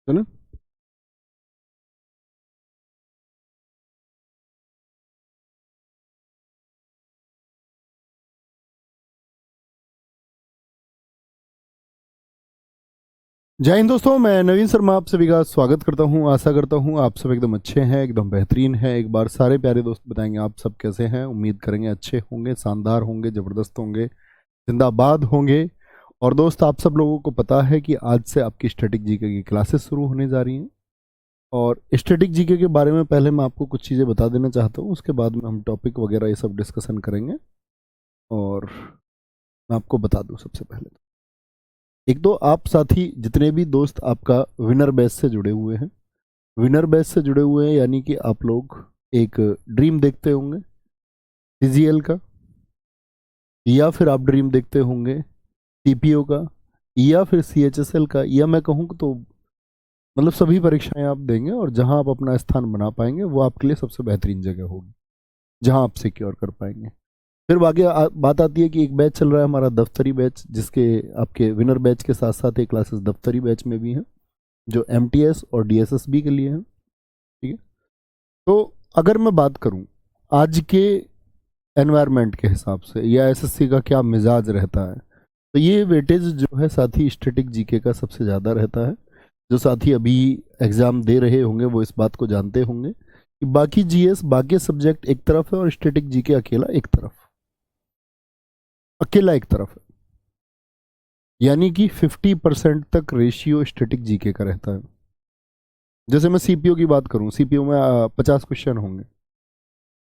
चलो। जय हिंद दोस्तों, मैं नवीन शर्मा आप सभी का स्वागत करता हूं। आशा करता हूं आप सब एकदम अच्छे हैं, एकदम बेहतरीन हैं। एक बार सारे प्यारे दोस्त बताएंगे आप सब कैसे हैं। उम्मीद करेंगे अच्छे होंगे, शानदार होंगे, ज़बरदस्त होंगे, जिंदाबाद होंगे। और दोस्त, आप सब लोगों को पता है कि आज से आपकी स्टैटिक जीके की क्लासेस शुरू होने जा रही हैं। और स्टैटिक जीके के बारे में पहले मैं आपको कुछ चीज़ें बता देना चाहता हूँ, उसके बाद में हम टॉपिक वगैरह ये सब डिस्कशन करेंगे। और मैं आपको बता दूँ सबसे पहले एक दो आप साथी जितने भी दोस्त आपका विनर बैच से जुड़े हुए हैं, विनर बैच से जुड़े हुए हैं यानी कि आप लोग एक ड्रीम देखते होंगे सीजीएल का, या फिर आप ड्रीम देखते होंगे टीपीओ का, या फिर सीएचएसएल का, या मैं कहूँ तो मतलब सभी परीक्षाएं आप देंगे और जहां आप अपना स्थान बना पाएंगे वो आपके लिए सबसे बेहतरीन जगह होगी जहां आप सिक्योर कर पाएंगे। फिर आगे बात आती है कि एक बैच चल रहा है हमारा दफ्तरी बैच, जिसके आपके विनर बैच के साथ साथ एक क्लासेस दफ्तरी बैच में भी हैं जो एमटीएस और डीएसएसबी के लिए हैं। ठीक है, तो अगर मैं बात करूं आज के एनवायरनमेंट के हिसाब से या एसएससी का क्या मिजाज रहता है, तो ये वेटेज जो है साथी स्टैटिक जीके का सबसे ज़्यादा रहता है। जो साथी अभी एग्ज़ाम दे रहे होंगे वो इस बात को जानते होंगे कि बाकी जीएस बाकी सब्जेक्ट एक तरफ है और स्टैटिक जीके अकेला एक तरफ, अकेला एक तरफ है। यानी कि 50% तक रेशियो स्टैटिक जीके का रहता है। जैसे मैं सीपीओ की बात करूं, सीपीओ में 50 क्वेश्चन होंगे,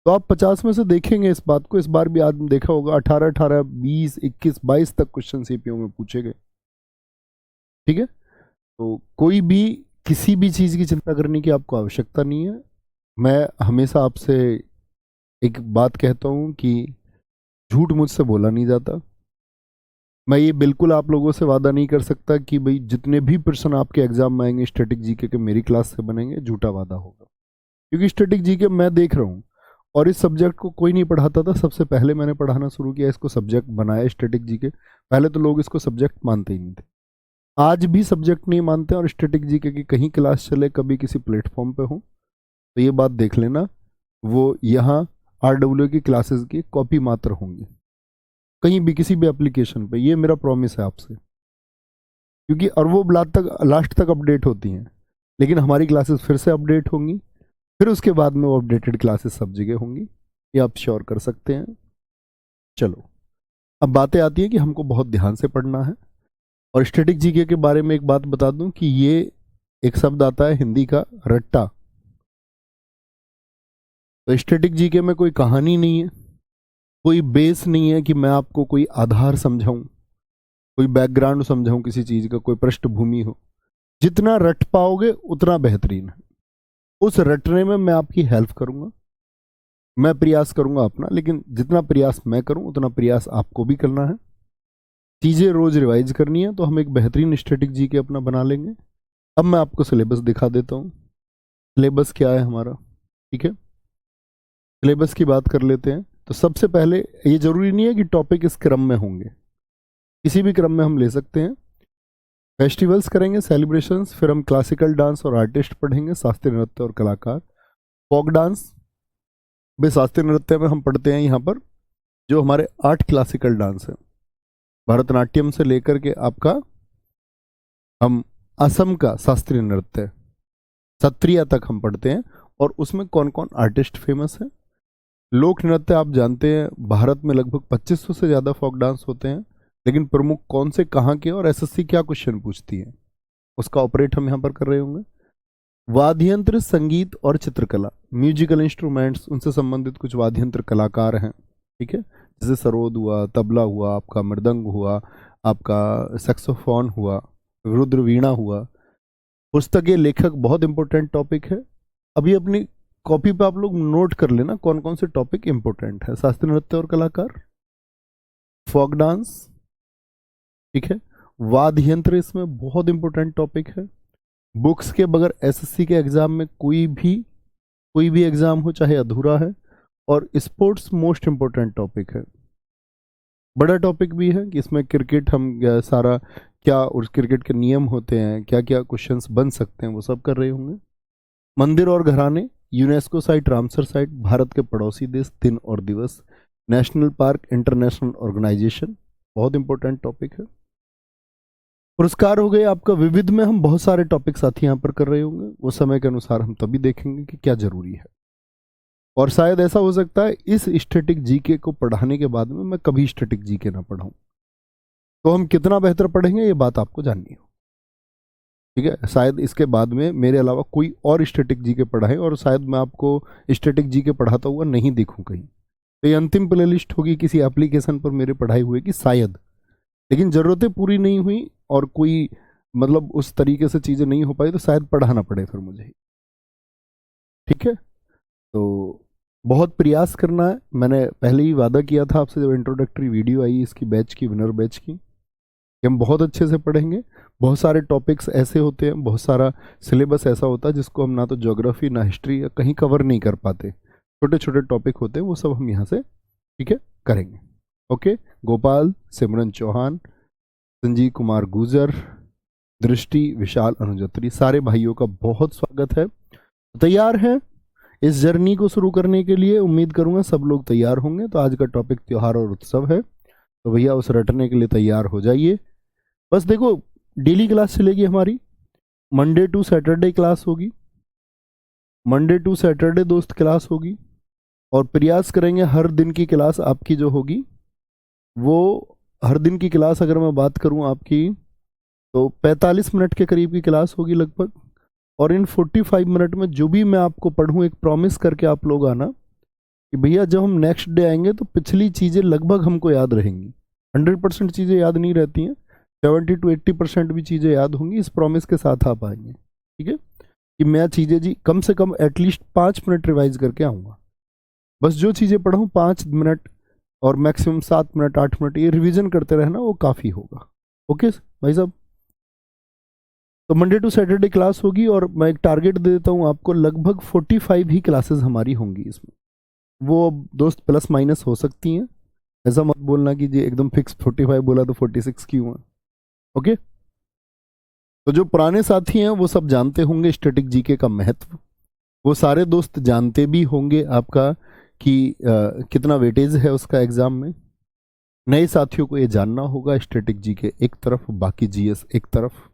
तो आप 50 में से देखेंगे इस बात को, इस बार भी आपने देखा होगा 18 18 20 21 22 तक क्वेश्चन सीपीओ में पूछे गए। ठीक है, तो कोई भी किसी भी चीज़ की चिंता करने की आपको आवश्यकता नहीं है। मैं हमेशा आपसे एक बात कहता हूं कि झूठ मुझसे बोला नहीं जाता। मैं ये बिल्कुल आप लोगों से वादा नहीं कर सकता कि भाई जितने भी पर्सन आपके एग्जाम में आएंगे स्टैटिक जीके के मेरी क्लास से बनेंगे, झूठा वादा होगा। क्योंकि स्टैटिक जीके मैं देख रहा हूँ और इस सब्जेक्ट को कोई नहीं पढ़ाता था, सबसे पहले मैंने पढ़ाना शुरू किया, इसको सब्जेक्ट बनाया स्टैटिक जीके। पहले तो लोग इसको सब्जेक्ट मानते ही नहीं थे, आज भी सब्जेक्ट नहीं मानते। और स्टैटिक जीके की कहीं क्लास चले, कभी किसी प्लेटफॉर्म पे हो, तो ये बात देख लेना, वो यहाँ आरडब्ल्यू की क्लासेस की कॉपी मात्र होंगी, कहीं भी किसी भी एप्लीकेशन पे। ये मेरा प्रॉमिस है आपसे, क्योंकि और वो लास्ट तक अपडेट होती हैं, लेकिन हमारी क्लासेस फिर से अपडेट होंगी, फिर उसके बाद में वो अपडेटेड क्लासेस सब जगह होंगी, ये आप श्योर कर सकते हैं। चलो, अब बातें आती है कि हमको बहुत ध्यान से पढ़ना है। और स्टैटिक जीके के बारे में एक बात बता दूं कि ये एक शब्द आता है हिंदी का रट्टा। तो स्टैटिक जीके में कोई कहानी नहीं है, कोई बेस नहीं है कि मैं आपको कोई आधार समझाऊं, कोई बैकग्राउंड समझाऊं किसी चीज का, कोई पृष्ठभूमि हो। जितना रट पाओगे उतना बेहतरीन है। उस रटने में मैं आपकी हेल्प करूंगा, मैं प्रयास करूंगा अपना, लेकिन जितना प्रयास मैं करूं उतना प्रयास आपको भी करना है। चीजें रोज रिवाइज करनी है, तो हम एक बेहतरीन स्टैटिक जीके अपना बना लेंगे। अब मैं आपको सिलेबस दिखा देता हूं। सिलेबस क्या है हमारा, ठीक है, सिलेबस की बात कर लेते हैं। तो सबसे पहले, ये जरूरी नहीं है कि टॉपिक इस क्रम में होंगे, किसी भी क्रम में हम ले सकते हैं। फेस्टिवल्स करेंगे, सेलिब्रेशंस, फिर हम क्लासिकल डांस और आर्टिस्ट पढ़ेंगे, शास्त्रीय नृत्य और कलाकार। फोक डांस, भाई शास्त्रीय नृत्य में हम पढ़ते हैं यहाँ पर जो हमारे 8 क्लासिकल डांस है, भरतनाट्यम से लेकर के आपका हम असम का शास्त्रीय नृत्य सत्रिया तक हम पढ़ते हैं। और उसमें कौन कौन आर्टिस्ट फेमस है। लोक नृत्य आप जानते हैं भारत में लगभग 2500 से ज़्यादा फोक डांस होते हैं, लेकिन प्रमुख कौन से कहाँ के और एसएससी क्या क्वेश्चन पूछती है उसका ऑपरेट हम यहाँ पर कर रहे होंगे। वाद्य यंत्र, संगीत और चित्रकला, म्यूजिकल इंस्ट्रूमेंट्स, उनसे संबंधित कुछ वाद्य यंत्र कलाकार हैं। ठीक है, जैसे सरोद हुआ, तबला हुआ, आपका मृदंग हुआ, आपका सैक्सोफोन हुआ, रुद्र वीणा हुआ। पुस्तकें, लेखक बहुत इंपॉर्टेंट टॉपिक है। अभी अपनी कॉपी पे आप लोग नोट कर लेना कौन कौन से टॉपिक इंपॉर्टेंट है। शास्त्रीय नृत्य और कलाकार, फोक डांस, ठीक है, वाद्य यंत्र इसमें बहुत इंपॉर्टेंट टॉपिक है। बुक्स के बगैर एसएससी के एग्जाम में कोई भी एग्जाम हो चाहे अधूरा है। और स्पोर्ट्स मोस्ट इंपॉर्टेंट टॉपिक है, बड़ा टॉपिक भी है कि इसमें क्रिकेट हम सारा क्या उस क्रिकेट के नियम होते हैं, क्या क्या क्वेश्चंस बन सकते हैं, वो सब कर रहे होंगे। मंदिर और घराने, UNESCO site, Ramsar site, Bharat के पड़ोसी देश, दिन और दिवस, नेशनल पार्क, इंटरनेशनल ऑर्गेनाइजेशन, बहुत इंपॉर्टेंट टॉपिक है। पुरस्कार हो गए आपका विविध में, हम बहुत सारे टॉपिक साथ ही यहाँ पर कर रहे होंगे, वो समय के अनुसार हम तभी देखेंगे कि क्या जरूरी है। और शायद ऐसा हो सकता है इस स्टैटिक जीके को पढ़ाने के बाद में मैं कभी स्टैटिक जीके ना पढ़ाऊं, तो हम कितना बेहतर पढ़ेंगे ये बात आपको जाननी हो, ठीक है। शायद इसके बाद में मेरे अलावा कोई और स्टैटिक जीके पढ़ाए और शायद मैं आपको स्टैटिक जीके पढ़ाता हुआ नहीं देखूं कहीं, तो ये अंतिम प्ले लिस्ट होगी किसी एप्लीकेशन पर मेरे पढ़ाई हुए की शायद, लेकिन ज़रूरतें पूरी नहीं हुई और कोई मतलब उस तरीके से चीज़ें नहीं हो पाई तो शायद पढ़ाना पड़े फिर मुझे, ठीक है। तो बहुत प्रयास करना है, मैंने पहले ही वादा किया था आपसे जब इंट्रोडक्टरी वीडियो आई इसकी बैच की, विनर बैच की, कि हम बहुत अच्छे से पढ़ेंगे। बहुत सारे टॉपिक्स ऐसे होते हैं, बहुत सारा सिलेबस ऐसा होता है जिसको हम ना तो ज्योग्राफी ना हिस्ट्री या कहीं कवर नहीं कर पाते, छोटे छोटे टॉपिक होते हैं, वो सब हम यहाँ से ठीक है करेंगे। ओके, गोपाल, सिमरन चौहान, संजीव कुमार गुजर, दृष्टि, विशाल अनुजत्री, सारे भाइयों का बहुत स्वागत है। तैयार हैं इस जर्नी को शुरू करने के लिए? उम्मीद करूंगा सब लोग तैयार होंगे। तो आज का टॉपिक त्योहार और उत्सव है, तो भैया उस रटने के लिए तैयार हो जाइए। बस देखो, डेली क्लास चलेगी हमारी, मंडे टू सैटरडे क्लास होगी, मंडे टू सैटरडे दोस्त क्लास होगी, और प्रयास करेंगे हर दिन की क्लास आपकी जो होगी वो, हर दिन की क्लास अगर मैं बात करूं आपकी तो 45 मिनट के करीब की क्लास होगी लगभग, और इन 45 मिनट में जो भी मैं आपको पढ़ूं एक प्रॉमिस करके आप लोग आना कि भैया जब हम नेक्स्ट डे आएंगे तो पिछली चीज़ें लगभग हमको याद रहेंगी। 100% चीज़ें याद नहीं रहती हैं, 70 to 80% भी चीज़ें याद होंगी, इस प्रॉमिस के साथ आप आएंगे, ठीक है, कि मैं चीज़ें जी कम से कम एटलीस्ट 5 मिनट रिवाइज करके आऊँगा। बस जो चीज़ें पढ़ूँ 5 मिनट और मैक्सिमम 7 मिनट 8 मिनट ये रिवीजन करते रहना, वो काफ़ी होगा। ओके भाई साहब, तो मंडे टू सैटरडे क्लास होगी, और मैं एक टारगेट दे देता हूँ आपको, लगभग 45 ही क्लासेस हमारी होंगी इसमें। वो दोस्त प्लस माइनस हो सकती हैं, ऐसा मत बोलना कि जी एकदम फिक्स 45 बोला तो 46 क्यों है। ओके, तो जो पुराने साथी हैं वो सब जानते होंगे स्टैटिक जीके का महत्व, वो सारे दोस्त जानते भी होंगे आपका कि कितना वेटेज है उसका एग्जाम में। नए साथियों को ये जानना होगा, स्टैटिक जीके एक तरफ, बाकी जीएस एक तरफ।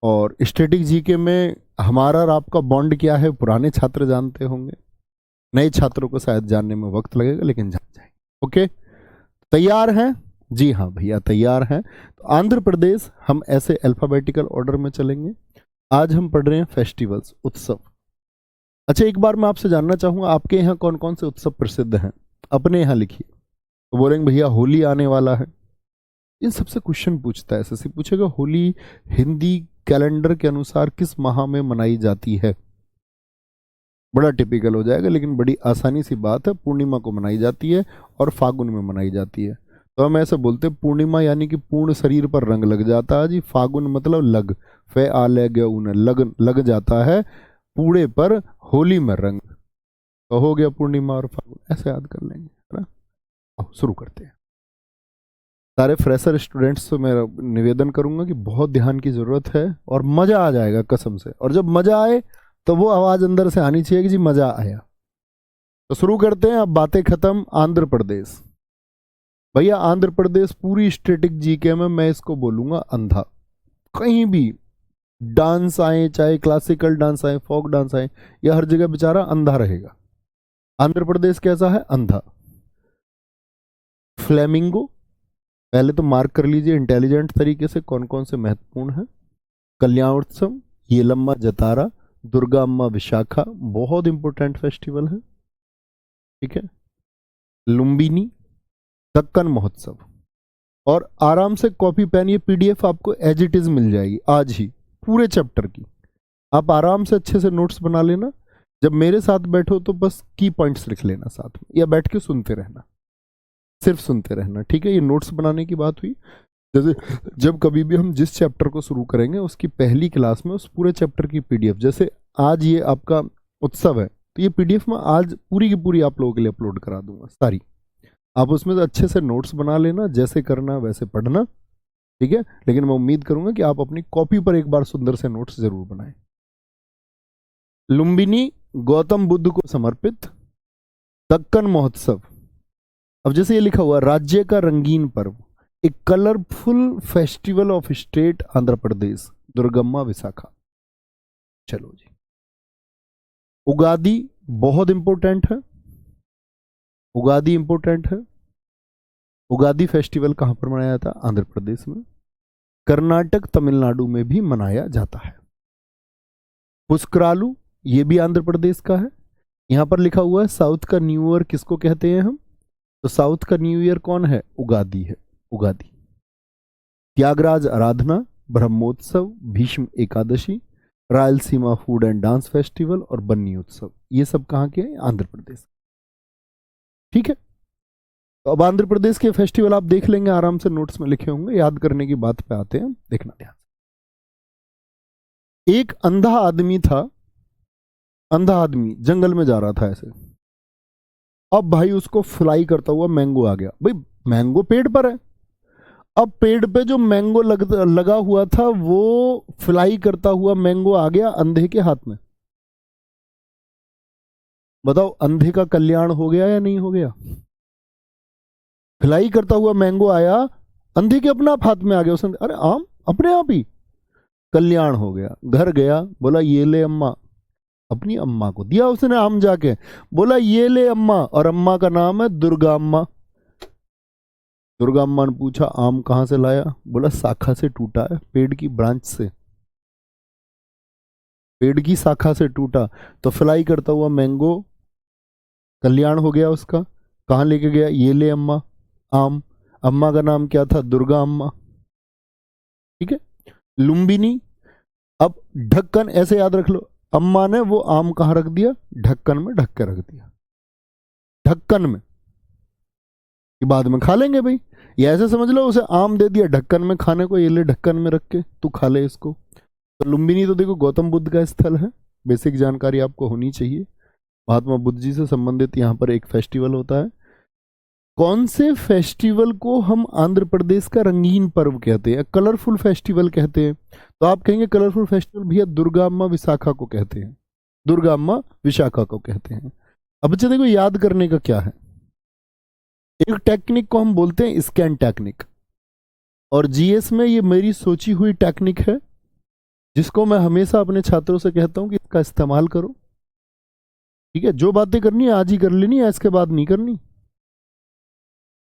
और स्टैटिक जीके में हमारा और आपका बॉन्ड क्या है पुराने छात्र जानते होंगे, नए छात्रों को शायद जानने में वक्त लगेगा लेकिन जान जाएंगे। ओके, तैयार हैं? जी हाँ भैया तैयार हैं। तो आंध्र प्रदेश हम ऐसे अल्फाबेटिकल ऑर्डर में चलेंगे। आज हम पढ़ रहे हैं फेस्टिवल्स, उत्सव। अच्छा, एक बार मैं आपसे जानना चाहूँगा आपके यहाँ कौन कौन से उत्सव प्रसिद्ध हैं, अपने यहाँ लिखिए। तो बोलेंगे भैया होली आने वाला है, इन सबसे क्वेश्चन पूछता है, एसएससी पूछेगा होली हिंदी कैलेंडर के अनुसार किस माह में मनाई जाती है। बड़ा टिपिकल हो जाएगा लेकिन बड़ी आसानी सी बात है, पूर्णिमा को मनाई जाती है और फागुन में मनाई जाती है। तो हम ऐसे बोलते हैं पूर्णिमा यानी कि पूर्ण शरीर पर रंग लग जाता है जी, फागुन मतलब लग, फे आ लग जाता है पूरे पर होली में रंग, तो हो गया पूर्णिमा और फागुन, ऐसे याद कर लेंगे, है ना। अब शुरू करते हैं। सारे फ्रेशर स्टूडेंट्स से मैं निवेदन करूंगा कि बहुत ध्यान की जरूरत है और मजा आ जाएगा कसम से, और जब मजा आए तो वो आवाज अंदर से आनी चाहिए कि जी मजा आया। तो शुरू करते हैं, अब बातें खत्म। आंध्र प्रदेश, भैया आंध्र प्रदेश पूरी स्टैटिक जीके में मैं इसको बोलूंगा अंधा। कहीं भी डांस आए, चाहे क्लासिकल डांस आए, फोक डांस आए, या हर जगह बेचारा अंधा रहेगा। आंध्र प्रदेश कैसा है? अंधा। फ्लेमिंगो, पहले तो मार्क कर लीजिए इंटेलिजेंट तरीके से कौन कौन से महत्वपूर्ण है। कल्याणोत्सव, येलम्मा जतारा, दुर्गा अम्मा विशाखा, बहुत इंपॉर्टेंट फेस्टिवल है, ठीक है। लुम्बिनी, दक्कन महोत्सव। और आराम से कॉपी पेन, ये पीडीएफ आपको एज इट इज मिल जाएगी आज ही पूरे चैप्टर की। आप आराम से अच्छे से नोट्स बना लेना, जब मेरे साथ बैठो तो बस की पॉइंट्स लिख लेना साथ में, या बैठ के सुनते रहना, सिर्फ सुनते रहना, ठीक है। ये नोट्स बनाने की बात हुई। जैसे जब कभी भी हम जिस चैप्टर को शुरू करेंगे उसकी पहली क्लास में उस पूरे चैप्टर की पीडीएफ, जैसे आज ये आपका उत्सव है तो ये पीडीएफ में आज पूरी की पूरी आप लोगों के लिए अपलोड करा दूंगा सारी। आप उसमें से अच्छे से नोट्स बना लेना, जैसे करना वैसे पढ़ना, ठीक है, लेकिन मैं उम्मीद करूंगा कि आप अपनी कॉपी पर एक बार सुंदर से नोट्स जरूर बनाएं। लुम्बिनी गौतम बुद्ध को समर्पित दक्कन महोत्सव। अब जैसे ये लिखा हुआ राज्य का रंगीन पर्व, एक colourful festival of state Andhra Pradesh, Durgamma Visakha. चलो जी, उगादी बहुत इंपॉर्टेंट है, उगादी इंपॉर्टेंट है। उगादी फेस्टिवल कहां पर मनाया जाता है? आंध्र प्रदेश में। कर्नाटक तमिलनाडु में भी मनाया जाता है। पुस्करालू ये भी आंध्र प्रदेश का है। यहां पर लिखा हुआ है साउथ का न्यू ईयर किसको कहते हैं हम? तो साउथ का न्यू ईयर कौन है? उगादी है, Ugadi. Tyagaraja Aradhana, Brahmotsav, Bhishma Ekadashi, Rayalaseema food and dance festival और बन्नी उत्सव, ये सब कहां के हैं? आंध्र प्रदेश। ठीक है, तो अब आंध्र प्रदेश के फेस्टिवल आप देख लेंगे, आराम से नोट्स में लिखे होंगे। याद करने की बात पे आते हैं, देखना ध्यान। एक अंधा आदमी था, अंधा आदमी जंगल में जा रहा था ऐसे। अब भाई उसको फ्लाई करता हुआ मैंगो आ गया। भाई मैंगो पेड़ पर है, अब पेड़ पे जो मैंगो लगा हुआ था वो फ्लाई करता हुआ मैंगो आ गया अंधे के हाथ में। बताओ अंधे का कल्याण हो गया या नहीं हो गया? फ्लाई करता हुआ मैंगो आया, अंधे के अपना हाथ में आ गया, उसने अरे आम अपने आप ही, कल्याण हो गया। घर गया, बोला ये ले अम्मा, अपनी अम्मा को दिया उसने आम, जाके बोला ये ले अम्मा, और अम्मा का नाम है दुर्गा अम्मा। दुर्गा अम्मा ने पूछा आम कहां से लाया? बोला शाखा से टूटा है, पेड़ की ब्रांच से, पेड़ की शाखा से टूटा। तो फ्लाई करता हुआ मैंगो कल्याण हो गया उसका। कहां लेके गया? ये ले अम्मा, आम। अम्मा का नाम क्या था? दुर्गा अम्मा। ठीक है, लुम्बिनी। अब ढक्कन ऐसे याद रख लो, अम्मा ने वो आम कहां रख दिया? ढक्कन में ढक के रख दिया, ढक्कन में, कि बाद में खा लेंगे भाई। ये ऐसे समझ लो उसे आम दे दिया ढक्कन में खाने को, ये ले ढक्कन में रख के तू खा ले इसको। तो लुम्बिनी तो देखो गौतम बुद्ध का स्थल है, बेसिक जानकारी आपको होनी चाहिए। महात्मा बुद्ध जी से संबंधित यहाँ पर एक फेस्टिवल होता है। कौन से फेस्टिवल को हम आंध्र प्रदेश का रंगीन पर्व कहते हैं, कलरफुल फेस्टिवल कहते हैं? तो आप कहेंगे कलरफुल फेस्टिवल भैया दुर्गा अम्मा विशाखा को कहते हैं, दुर्गा अम्मा विशाखा को कहते हैं। अब बच्चे देखो याद करने का क्या है, एक टेक्निक को हम बोलते हैं स्कैन टेक्निक, और जीएस में ये मेरी सोची हुई टेक्निक है, जिसको मैं हमेशा अपने छात्रों से कहता हूं कि इसका इस्तेमाल करो। ठीक है, जो बातें करनी है आज ही कर लेनी है, इसके बाद नहीं करनी।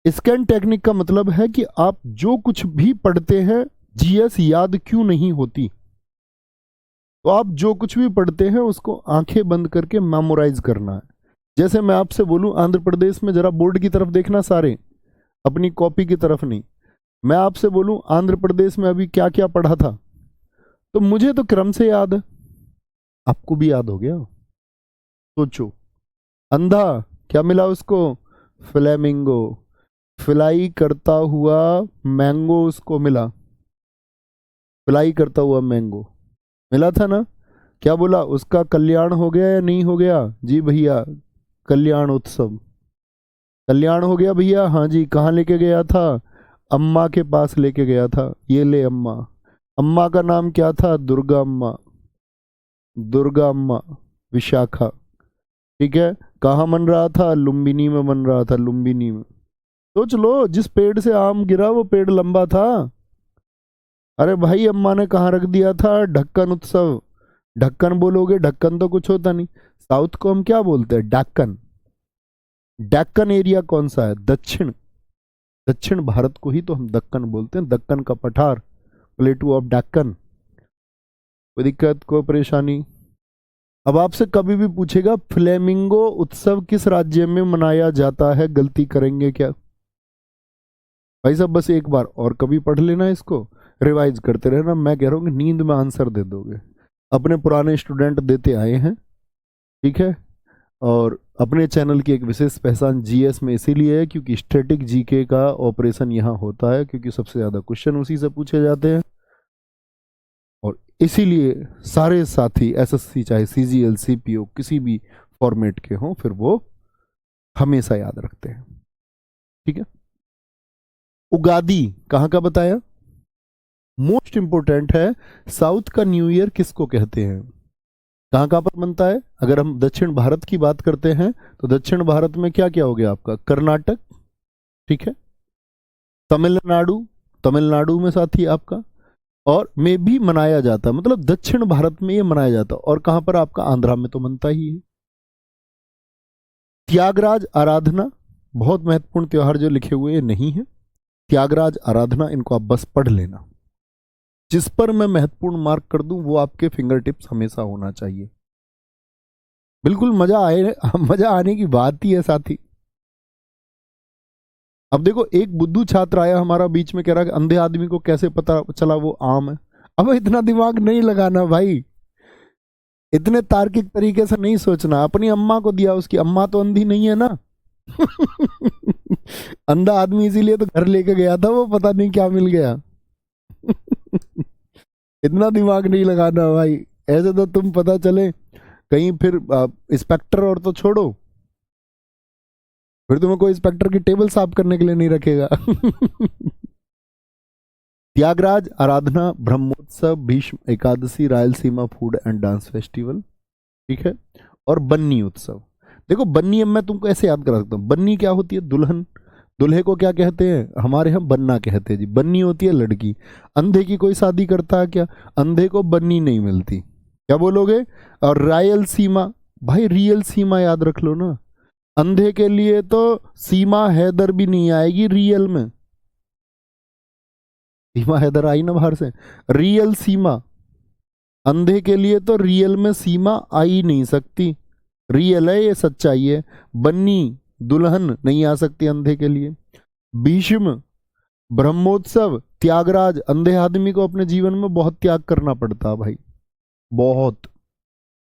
स्कैन टेक्निक का मतलब है कि आप जो कुछ भी पढ़ते हैं, जीएस याद क्यों नहीं होती, तो आप जो कुछ भी पढ़ते हैं उसको आंखें बंद करके मेमोराइज करना है। जैसे मैं आपसे बोलूं आंध्र प्रदेश में, जरा बोर्ड की तरफ देखना सारे, अपनी कॉपी की तरफ नहीं। मैं आपसे बोलूं आंध्र प्रदेश में अभी क्या क्या पढ़ा था, तो मुझे तो क्रम से याद है, आपको भी याद हो गया। सोचो, अंधा क्या मिला उसको? फ्लेमिंगो। फ्लाई करता हुआ मैंगो उसको मिला, फ्लाई करता हुआ मैंगो मिला था ना? क्या बोला? उसका कल्याण हो गया या नहीं हो गया? जी भैया, कल्याण उत्सव, कल्याण हो गया भैया। हाँ जी, कहाँ लेके गया था? अम्मा के पास लेके गया था, ये ले अम्मा। अम्मा का नाम क्या था? दुर्गा अम्मा, दुर्गा अम्मा विशाखा। ठीक है, कहाँ मन रहा था? लुम्बिनी में मन रहा था, लुम्बिनी में। सोच लो, जिस पेड़ से आम गिरा वो पेड़ लंबा था। अरे भाई अम्मा ने कहाँ रख दिया था? ढक्कन उत्सव। ढक्कन बोलोगे, ढक्कन तो कुछ होता नहीं। साउथ को हम क्या बोलते हैं? डेक्कन। डेक्कन एरिया कौन सा है? दक्षिण, दक्षिण भारत को ही तो हम दक्कन बोलते हैं, दक्कन का पठार, प्लेटू ऑफ डेक्कन। कोई दिक्कत, कोई परेशानी? अब आपसे कभी भी पूछेगा फ्लेमिंगो उत्सव किस राज्य में मनाया जाता है, गलती करेंगे क्या? भाई साहब बस एक बार और कभी पढ़ लेना, इसको रिवाइज करते रहना। मैं कह रहा हूँ कि नींद में आंसर दे दोगे, अपने पुराने स्टूडेंट देते आए हैं। ठीक है, और अपने चैनल की एक विशेष पहचान जीएस में इसीलिए है क्योंकि स्टैटिक जीके का ऑपरेशन यहाँ होता है, क्योंकि सबसे ज़्यादा क्वेश्चन उसी से पूछे जाते हैं। और इसीलिए सारे साथी एसएससी चाहे सीजीएल सीपीओ किसी भी फॉर्मेट के हों, फिर वो हमेशा याद रखते हैं। ठीक है, उगादी कहाँ का बताया? मोस्ट इंपोर्टेंट है, साउथ का न्यू ईयर किसको कहते हैं? कहाँ कहाँ पर बनता है? अगर हम दक्षिण भारत की बात करते हैं तो दक्षिण भारत में क्या क्या हो गया आपका? कर्नाटक, ठीक है, तमिलनाडु, तमिलनाडु में साथी आपका, और में भी मनाया जाता है, मतलब दक्षिण भारत में ये मनाया जाता है। और कहां पर आपका? आंध्रा में तो मनता ही है। त्यागराज आराधना, बहुत महत्वपूर्ण त्योहार जो लिखे हुए नहीं है, त्यागराज आराधना, इनको आप बस पढ़ लेना। जिस पर मैं महत्वपूर्ण मार्क कर दूं वो आपके फिंगर टिप्स हमेशा होना चाहिए। बिल्कुल मजा आए, मजा आने की बात ही है साथी। अब देखो, एक बुद्धू छात्र आया हमारा बीच में, कह रहा कि अंधे आदमी को कैसे पता चला वो आम है। अब इतना दिमाग नहीं लगाना भाई, इतने तार्किक तरीके से नहीं सोचना। अपनी अम्मा को दिया, उसकी अम्मा तो अंधी नहीं है ना। अंधा आदमी इसीलिए तो घर लेके गया था, वो पता नहीं क्या मिल गया। इतना दिमाग नहीं लगाना भाई, ऐसे तो तुम पता चले कहीं फिर इंस्पेक्टर और तो छोड़ो, फिर तुम्हें कोई इंस्पेक्टर की टेबल साफ करने के लिए नहीं रखेगा। Tyagaraja Aradhana, Brahmotsav, Bhishma Ekadashi, Rayalaseema food and dance festival, ठीक है, और बन्नी उत्सव। देखो बन्नी, अब मैं तुमको ऐसे याद करा सकता हूँ, बन्नी क्या होती है? दुल्हन। दुल्हे को क्या कहते हैं? हमारे यहाँ बन्ना कहते हैं जी। बन्नी होती है लड़की। अंधे की कोई शादी करता है क्या? अंधे को बन्नी नहीं मिलती। क्या बोलोगे? और रायल सीमा, भाई रियल सीमा याद रख लो ना। अंधे के लिए तो सीमा हैदर भी नहीं आएगी रियल में। सीमा हैदर आई ना बाहर से, रियल सीमा। अंधे के लिए तो रियल में सीमा आ ही नहीं सकती। रियल है, ये सच्चाई है। बन्नी दुल्हन नहीं आ सकती अंधे के लिए। भीष्म, ब्रह्मोत्सव, त्यागराज, अंधे आदमी को अपने जीवन में बहुत त्याग करना पड़ता है भाई, बहुत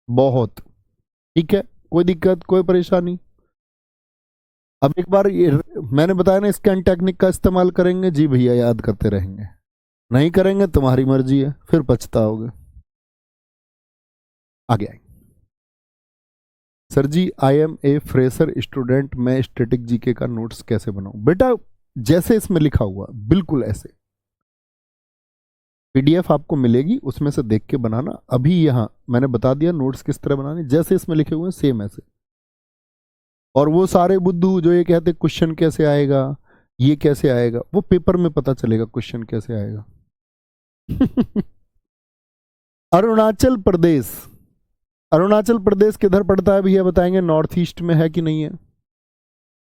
बहुत। ठीक है, कोई दिक्कत, कोई परेशानी? अब एक बार ये मैंने बताया ना, स्कैन टेक्निक का इस्तेमाल करेंगे जी भैया, याद करते रहेंगे। नहीं करेंगे तुम्हारी मर्जी है, फिर पछताओगे। आगे आए। Sir ji, I am a fresher student, मैं स्टैटिक जीके का नोट्स कैसे बनाऊं? बेटा जैसे इसमें लिखा हुआ बिल्कुल ऐसे, पीडीएफ आपको मिलेगी, उसमें से देख के बनाना। अभी यहां मैंने बता दिया नोट्स किस तरह बनाने, जैसे इसमें लिखे हुए हैं सेम ऐसे। और वो सारे बुद्धू जो ये कहते क्वेश्चन कैसे आएगा, ये कैसे आएगा, वो पेपर में पता चलेगा क्वेश्चन कैसे आएगा। अरुणाचल प्रदेश, अरुणाचल प्रदेश किधर पड़ता है भैया बताएंगे? नॉर्थ ईस्ट में है कि नहीं है?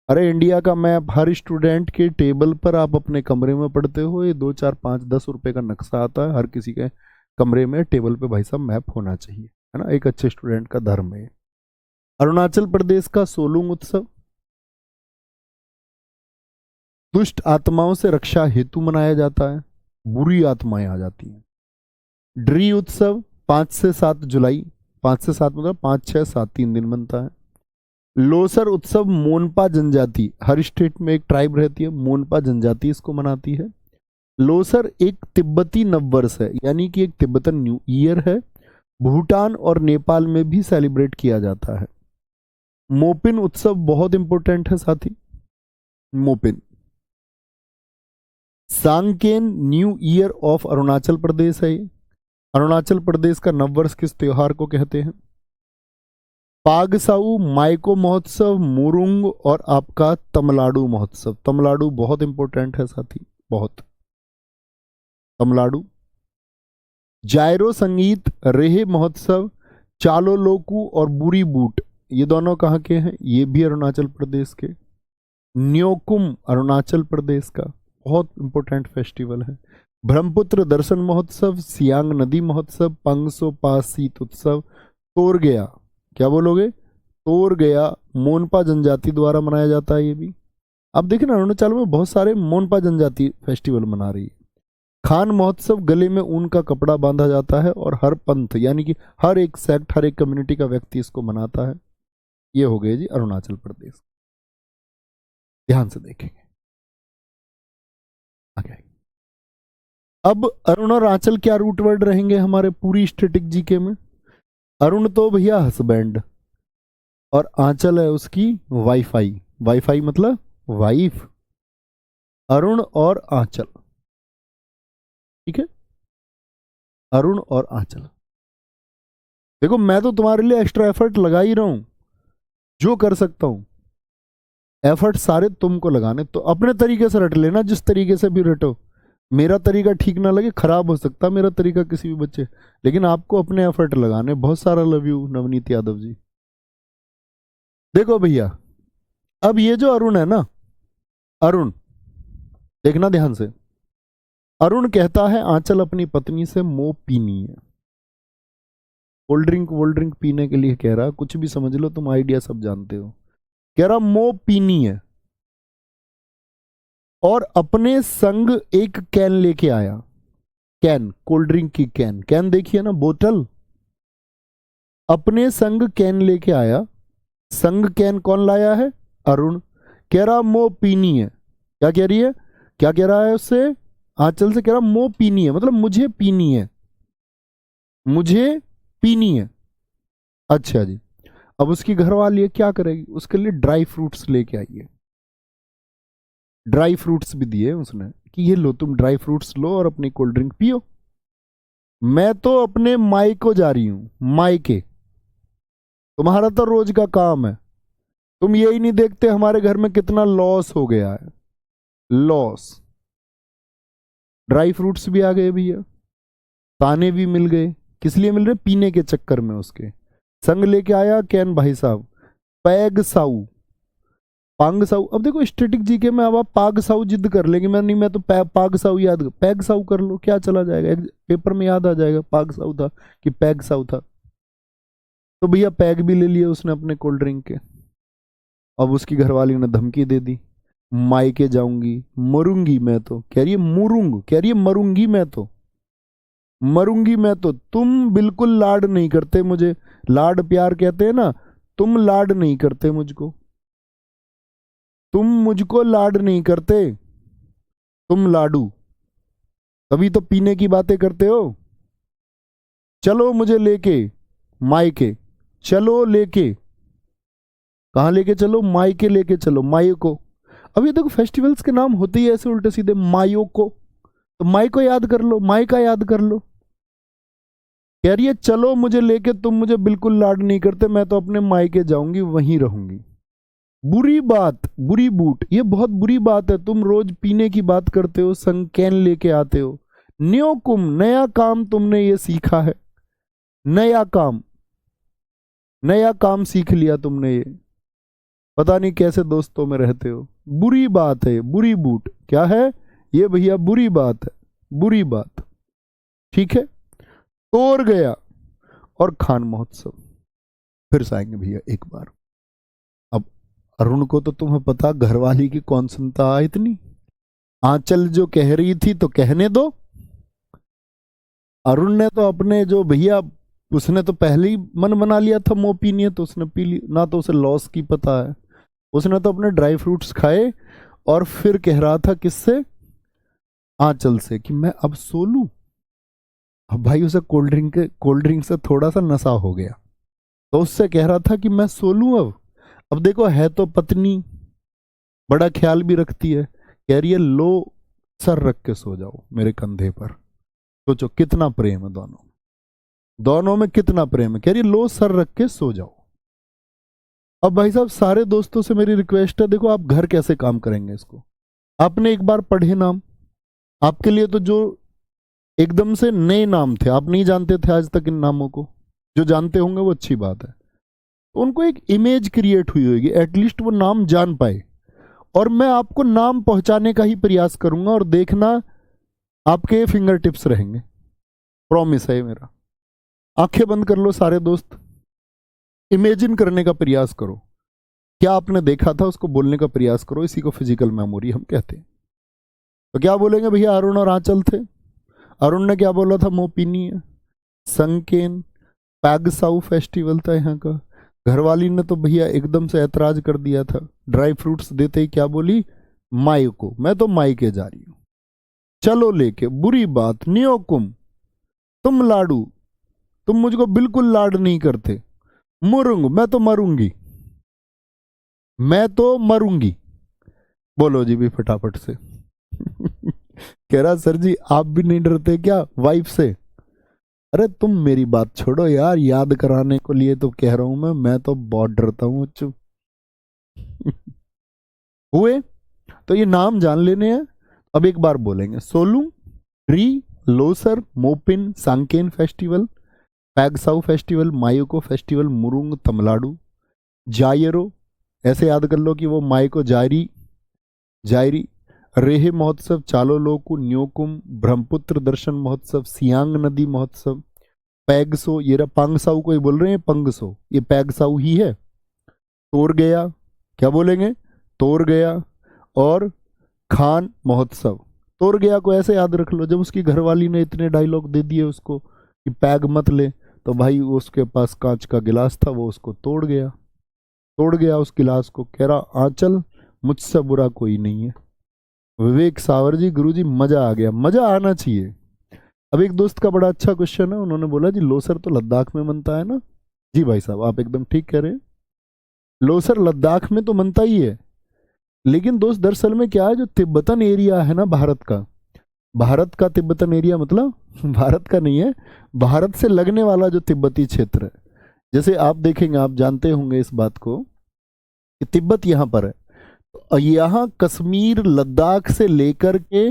अरे इंडिया का मैप हर स्टूडेंट के टेबल पर आप अपने कमरे में पढ़ते हो, ये 2 4 5 10 रुपए का नक्शा आता है, हर किसी के कमरे में टेबल पे भाई साहब मैप होना चाहिए, है ना, एक अच्छे स्टूडेंट का धर्म है। अरुणाचल प्रदेश का सोलुंग उत्सव दुष्ट आत्माओं से रक्षा हेतु मनाया जाता है, बुरी आत्माएं आ जाती हैं। ड्री उत्सव 5 से 7 जुलाई, 5 से 7 मतलब 5 6 7 3 दिन बनता है। लोसर उत्सव मोनपा जनजाति, हर स्टेट में एक ट्राइब रहती है, मोनपा जनजाति इसको मनाती है। लोसर एक तिब्बती नववर्ष है, यानी कि एक तिब्बतन न्यू ईयर है। भूटान और नेपाल में भी सेलिब्रेट किया जाता है। मोपिन उत्सव बहुत इंपॉर्टेंट है साथी, Mopin. Sanken new year of Arunachal Pradesh है ये। अरुणाचल प्रदेश का नववर्ष किस त्योहार को कहते हैं? पागसाऊ, माइको महोत्सव, मुरुंग और आपका तमिलनाडु महोत्सव। तमिलनाडु बहुत इंपॉर्टेंट है साथी, बहुत। तमिलनाडु। जायरो संगीत, रेहे महोत्सव, चालो लोकू और बुरी बूट, ये दोनों कहाँ के हैं? ये भी अरुणाचल प्रदेश के। न्योकुम अरुणाचल प्रदेश का बहुत इंपॉर्टेंट फेस्टिवल है। ब्रह्मपुत्र दर्शन महोत्सव, सियांग नदी महोत्सव, पंगसो पास शीत उत्सव, तोर गया, क्या बोलोगे? तोर गया मोनपा जनजाति द्वारा मनाया जाता है ये भी। अब देखिए ना, अरुणाचल में बहुत सारे मोनपा जनजाति फेस्टिवल मना रही है। खान महोत्सव, गले में ऊन का कपड़ा बांधा जाता है और हर पंथ यानी कि हर एक सेक्ट, हर एक कम्युनिटी का व्यक्ति इसको मनाता है। ये हो गए जी अरुणाचल प्रदेश। ध्यान से देखेंगे आगे। अब अरुण और आंचल क्या रूट वर्ड रहेंगे हमारे पूरी स्टैटिक जीके में? अरुण तो भैया हस्बैंड, और आंचल है उसकी वाईफाई। वाईफाई मतलब वाइफ। अरुण और आंचल, ठीक है। अरुण और आंचल। देखो मैं तो तुम्हारे लिए एक्स्ट्रा एफर्ट लगा ही रहा हूं, जो कर सकता हूं। एफर्ट सारे तुमको लगाने, तो अपने तरीके से रट लेना, जिस तरीके से भी रटो। मेरा तरीका ठीक ना लगे, खराब हो सकता मेरा तरीका किसी भी बच्चे, लेकिन आपको अपने एफर्ट लगाने। बहुत सारा लव यू नवनीत यादव जी। देखो भैया, अब ये जो अरुण है ना, अरुण, देखना ध्यान से। अरुण कहता है आंचल अपनी पत्नी से मोह पीनी है। कोल्ड ड्रिंक पीने के लिए कह रहा, कुछ भी समझ लो तुम, आइडिया सब जानते हो। कह रहा मोह पीनी है, और अपने संग एक कैन लेके आया। कैन, कोल्ड ड्रिंक की कैन, कैन देखिए ना, बोतल। अपने संग कैन लेके आया। संग कैन कौन लाया है? अरुण। कह रहा मोह पीनी है। क्या कह रही है? क्या कह रहा है उससे? आंचल से कह रहा मोह पीनी है, मतलब मुझे पीनी है, मुझे पीनी है। अच्छा जी। अब उसकी घरवाली क्या करेगी? उसके लिए ड्राई फ्रूट्स लेके आई है। ड्राई फ्रूट्स भी दिए उसने कि ये लो, तुम ड्राई फ्रूट्स लो और अपनी कोल्ड ड्रिंक पियो। मैं तो अपने माई को जा रही हूं, मायके। तुम्हारा तो रोज का काम है, तुम यही नहीं देखते हमारे घर में कितना लॉस हो गया है। लॉस। ड्राई फ्रूट्स भी आ गए भैया, ताने भी मिल गए। किस लिए मिल रहे? पीने के चक्कर में उसके। संग लेके आया कैन भाई साहब। पैग साऊ, पांग साऊ। अब देखो स्टैटिक जीके में अब आप पाग साऊ जिद कर लेंगे, मैं नहीं, मैं तो पाग साऊ याद, पैग साऊ कर लो, क्या चला जाएगा, एक पेपर में याद आ जाएगा पाग साऊ था कि पैग साऊ था। तो भैया पैग भी ले लिया उसने अपने कोल्ड ड्रिंक के। अब उसकी घरवाली ने धमकी दे दी, मायके जाऊंगी, मरूंगी मैं तो। कह रही है मुरूंग, कह रही है मरूंगी मैं तो, मरूंगी मैं तो। तुम बिल्कुल लाड नहीं करते मुझे, लाड प्यार कहते हैं ना, तुम लाड नहीं करते मुझको, तुम मुझको लाड नहीं करते, तुम लाडू। तभी तो पीने की बातें करते हो। चलो मुझे लेके मायके, चलो लेके। कहां लेके चलो? मायके लेके चलो, मायो को। अब ये देखो फेस्टिवल्स के नाम होते ही ऐसे उल्टे सीधे, मायो को। तो माई को याद कर लो, माई का याद कर लो। कह रही है चलो मुझे लेके, तुम मुझे बिल्कुल लाड नहीं करते, मैं तो अपने मायके जाऊंगी, वहीं रहूंगी। बुरी बात, बुरी बूट, ये बहुत बुरी बात है। तुम रोज पीने की बात करते हो, संकेन लेके आते हो। न्यो कुम, नया काम तुमने ये सीखा है, नया काम, नया काम सीख लिया तुमने ये। पता नहीं कैसे दोस्तों में रहते हो। बुरी बात है, बुरी बूट क्या है ये भैया? बुरी बात है, बुरी बात। ठीक है, तोड़ गया। और खान महोत्सव फिर से आएंगे भैया एक बार। अब अरुण को तो तुम्हें पता, घरवाली की कौन सुनता इतनी। आंचल जो कह रही थी तो कहने दो। अरुण ने तो अपने जो भैया, उसने तो पहले ही मन बना लिया था मोह पीनी है, तो उसने पी ली ना, तो उसे लॉस की पता है। उसने तो अपने ड्राई फ्रूट्स खाए और फिर कह रहा था किससे? आंचल से, कि मैं अब सो लूं। अब भाई उसे कोल्ड ड्रिंक से थोड़ा सा नशा हो गया, तो उससे कह रहा था कि मैं सो लूं अब देखो है तो पत्नी, बड़ा ख्याल भी रखती है। कह रही है लो सर रख के सो जाओ मेरे कंधे पर। सोचो कितना प्रेम है दोनों, दोनों में कितना प्रेम है। कह रही है लो सर रख के सो जाओ। अब भाई साहब सारे दोस्तों से मेरी रिक्वेस्ट है, देखो आप घर कैसे काम करेंगे इसको। आपने एक बार पढ़े नाम, आपके लिए तो जो एकदम से नए नाम थे, आप नहीं जानते थे आज तक इन नामों को, जो जानते होंगे वो अच्छी बात है। तो उनको एक इमेज क्रिएट हुई होगी, एटलीस्ट वो नाम जान पाए। और मैं आपको नाम पहुंचाने का ही प्रयास करूंगा, और देखना आपके फिंगर टिप्स रहेंगे, प्रॉमिस है मेरा। आंखें बंद कर लो सारे दोस्त, इमेजिन करने का प्रयास करो, क्या आपने देखा था उसको बोलने का प्रयास करो। इसी को फिजिकल मेमोरी हम कहते हैं। तो क्या बोलेंगे भैया? अरुण और आंचल थे। अरुण ने क्या बोला था? मोपिनी है, संकेन, पैगसाउ फेस्टिवल था यहाँ का। घरवाली ने तो भैया एकदम से ऐतराज कर दिया था, ड्राई फ्रूट्स देते ही क्या बोली? माई को, मैं तो माई के जा रही हूं, चलो लेके। बुरी बात, नियोकुम, तुम लाडू, तुम मुझको बिल्कुल लाड नहीं करते। मुरुंग, मैं तो मरूंगी, मैं तो मरूंगी। बोलो जी भी फटाफट से। कह रहा सर जी आप भी नहीं डरते क्या वाइफ से? अरे तुम मेरी बात छोड़ो यार, याद कराने को लिए तो कह रहा हूं मैं तो बहुत डरता हूँ चुप। हुए तो ये नाम जान लेने हैं। अब एक बार बोलेंगे, Solung, Reh, Losar, Mopin, Sanken festival, Pangsau festival, Myoko festival, Murung Tamil Nadu, Ziro, ऐसे याद कर लो कि वो मायको जायरी, जायरी, रेहे महोत्सव, चालो लोकू, न्योकुम, ब्रह्मपुत्र दर्शन महोत्सव, सियांग नदी महोत्सव, पैगसो, ये पांगसाऊ को ही बोल रहे हैं, पंगसो, ये पैगसाऊ ही है। तोर गया, क्या बोलेंगे, तोर गया, और खान महोत्सव। तोड़ गया को ऐसे याद रख लो, जब उसकी घरवाली ने इतने डायलॉग दे दिए उसको कि पैग मत ले, तो भाई उसके पास कांच का गिलास था, वो उसको तोड़ गया, तोड़ गया उस गिलास को, कह रहा आंचल मुझसे बुरा कोई नहीं है। विवेक सावर जी, गुरु जी मजा आ गया, मजा आना चाहिए। अब एक दोस्त का बड़ा अच्छा क्वेश्चन है, उन्होंने बोला जी लोसर तो लद्दाख में मनता है ना। जी भाई साहब आप एकदम ठीक कह रहे हैं, लोसर लद्दाख में तो मनता ही है, लेकिन दोस्त दरअसल में क्या है, जो तिब्बतन एरिया है ना भारत का, भारत का तिब्बतन एरिया मतलब भारत का नहीं है, भारत से लगने वाला जो तिब्बती क्षेत्र है, जैसे आप देखेंगे, आप जानते होंगे इस बात को कि तिब्बत यहाँ पर है, तो यहाँ कश्मीर लद्दाख से लेकर के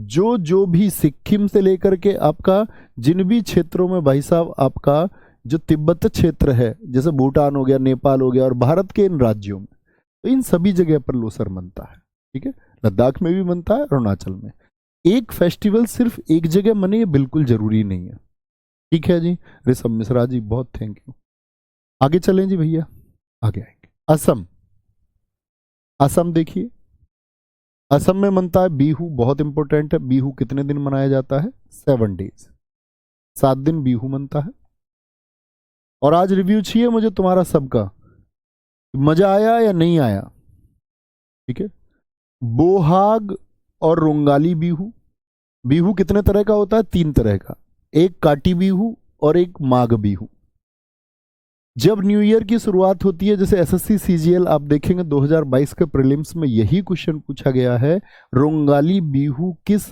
जो जो भी सिक्किम से लेकर के आपका जिन भी क्षेत्रों में भाई साहब आपका जो तिब्बत क्षेत्र है, जैसे भूटान हो गया, नेपाल हो गया, और भारत के इन राज्यों में, तो इन सभी जगह पर लोसर मनता है। ठीक है, लद्दाख में भी मनता है, अरुणाचल में। एक फेस्टिवल सिर्फ एक जगह मने ये बिल्कुल जरूरी नहीं है। ठीक है जी, ऋषभ मिश्रा जी बहुत थैंक यू। आगे चलें जी भैया, आगे आएंगे। असम, असम देखिए, असम में मनता है बिहू, बहुत इंपॉर्टेंट है। बिहू कितने दिन मनाया जाता है, 7 डेज, 7 दिन बिहू मनता है। और आज रिव्यू चाहिए मुझे तुम्हारा सबका, मजा आया या नहीं आया। ठीक है, बोहाग और रोंगाली बिहू, बिहू कितने तरह का होता है, 3 तरह का, एक काटी बिहू और एक माघ बिहू। जब न्यू ईयर की शुरुआत होती है, जैसे एसएससी सीजीएल आप देखेंगे 2022 के प्रीलिम्स में यही क्वेश्चन पूछा गया है, रोंगाली बिहू किस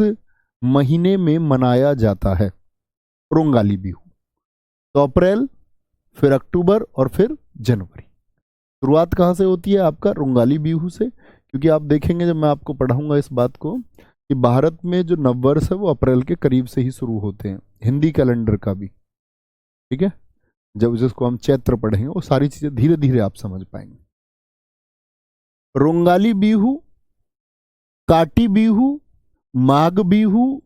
महीने में मनाया जाता है, रोंगाली बिहू। तो अप्रैल, फिर अक्टूबर और फिर जनवरी। शुरुआत कहाँ से होती है आपका, रोंगाली बिहू से, क्योंकि आप देखेंगे जब मैं आपको पढ़ाऊंगा इस बात को कि भारत में जो नववर्ष है वो अप्रैल के करीब से ही शुरू होते हैं, हिंदी कैलेंडर का भी। ठीक है, जब जिसको हम चैत्र पढ़ेंगे वो सारी चीजें धीरे धीरे आप समझ पाएंगे। रोंगाली बिहू, काटी बिहू, माघ बिहू,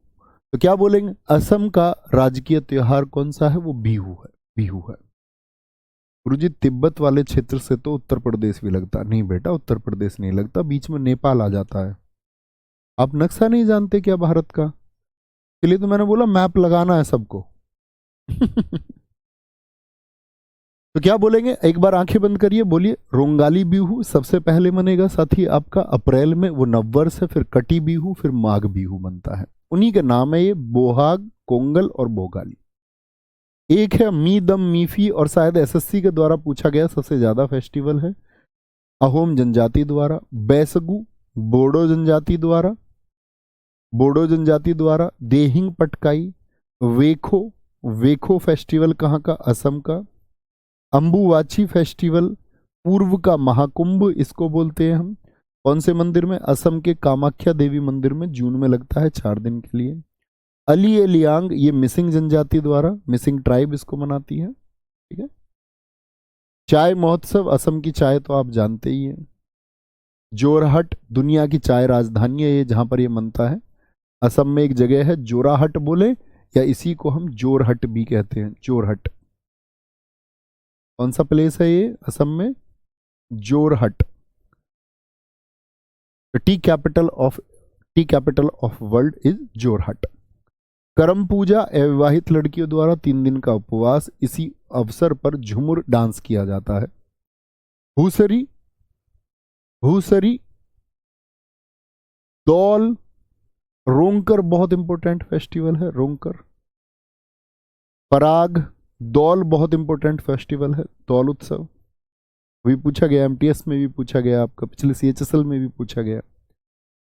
तो क्या बोलेंगे, असम का राजकीय त्योहार कौन सा है, वो बिहू है, बिहू है। गुरुजी तिब्बत वाले क्षेत्र से तो उत्तर प्रदेश भी लगता, नहीं बेटा उत्तर प्रदेश नहीं लगता, बीच में नेपाल आ जाता है। आप नक्शा नहीं जानते क्या भारत का, इसलिए तो मैंने बोला मैप लगाना है सबको। तो क्या बोलेंगे, एक बार आंखें बंद करिए, बोलिए रोंगाली बिहू सबसे पहले मनेगा साथी आपका अप्रैल में, वो नववर्ष है, फिर कटी बिहू, फिर माघ बिहू बनता है, उन्हीं के नाम है ये, बोहाग, कोंगल और बोगाली। एक है मी दम मीफी, और शायद एसएससी के द्वारा पूछा गया सबसे ज्यादा फेस्टिवल है, अहोम जनजाति द्वारा, बैसगु बोडो जनजाति द्वारा, बोडो जनजाति द्वारा, देहिंग पटकाई, वेखो, वेखो फेस्टिवल कहाँ का, असम का, अंबुवाची फेस्टिवल पूर्व का महाकुंभ इसको बोलते हैं हम, कौन से मंदिर में, असम के कामाख्या देवी मंदिर में, जून में लगता है 4 दिन के लिए। अली ए लियांग, ये मिसिंग जनजाति द्वारा, मिसिंग ट्राइब इसको मनाती है। ठीक है, चाय महोत्सव, असम की चाय तो आप जानते ही हैं। जोरहट, दुनिया की चाय राजधानी है ये, जहां पर ये मनता है, असम में एक जगह है जोराहट बोले, या इसी को हम जोरहट भी कहते हैं, जोरहट। कौन सा प्लेस है ये असम में, Jorhat. T capital of world is Jorhat. करम पूजा, अविवाहित लड़कियों द्वारा 3 दिन का उपवास, इसी अवसर पर झुमुर डांस किया जाता है। भूसरी, भूसरी, दौल, रोंकर बहुत इंपॉर्टेंट फेस्टिवल है, रोंकर। पराग, दौल बहुत इंपॉर्टेंट फेस्टिवल है, दौल उत्सव भी पूछा गया, एमटीएस में भी पूछा गया, आपका पिछले सीएचएसएल में भी पूछा गया।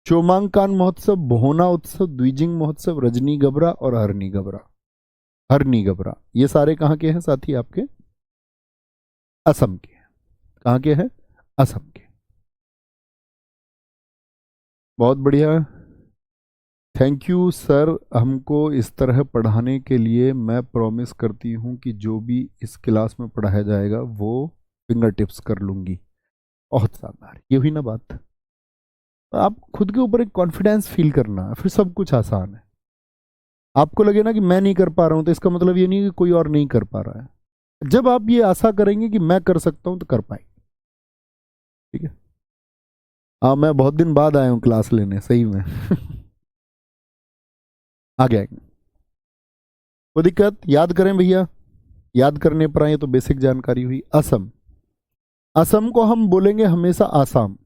चोमांकान महोत्सव, बोहना उत्सव, द्विजिंग महोत्सव, रजनी गबरा और हरनी गबरा। हरनी गबरा, ये सारे कहाँ के हैं साथी? आपके असम के। कहाँ के हैं? असम के। बहुत बढ़िया, थैंक यू सर हमको इस तरह पढ़ाने के लिए। मैं प्रॉमिस करती हूँ कि जो भी इस क्लास में पढ़ाया जाएगा वो फिंगर टिप्स कर लूँगी। बहुत शानदार, ये हुई ना बात। आप खुद के ऊपर एक कॉन्फिडेंस फील करना है, फिर सब कुछ आसान है। आपको लगे ना कि मैं नहीं कर पा रहा हूँ, तो इसका मतलब ये नहीं कि कोई और नहीं कर पा रहा है। जब आप ये आशा करेंगे कि मैं कर सकता हूँ तो कर पाएंगे। ठीक है। हाँ, मैं बहुत दिन बाद आया हूँ क्लास लेने, सही में। आगे आएंगे, कोई दिक्कत? याद करें भैया, याद करने पर आए तो बेसिक जानकारी हुई। असम, असम को हम बोलेंगे हमेशा आसाम,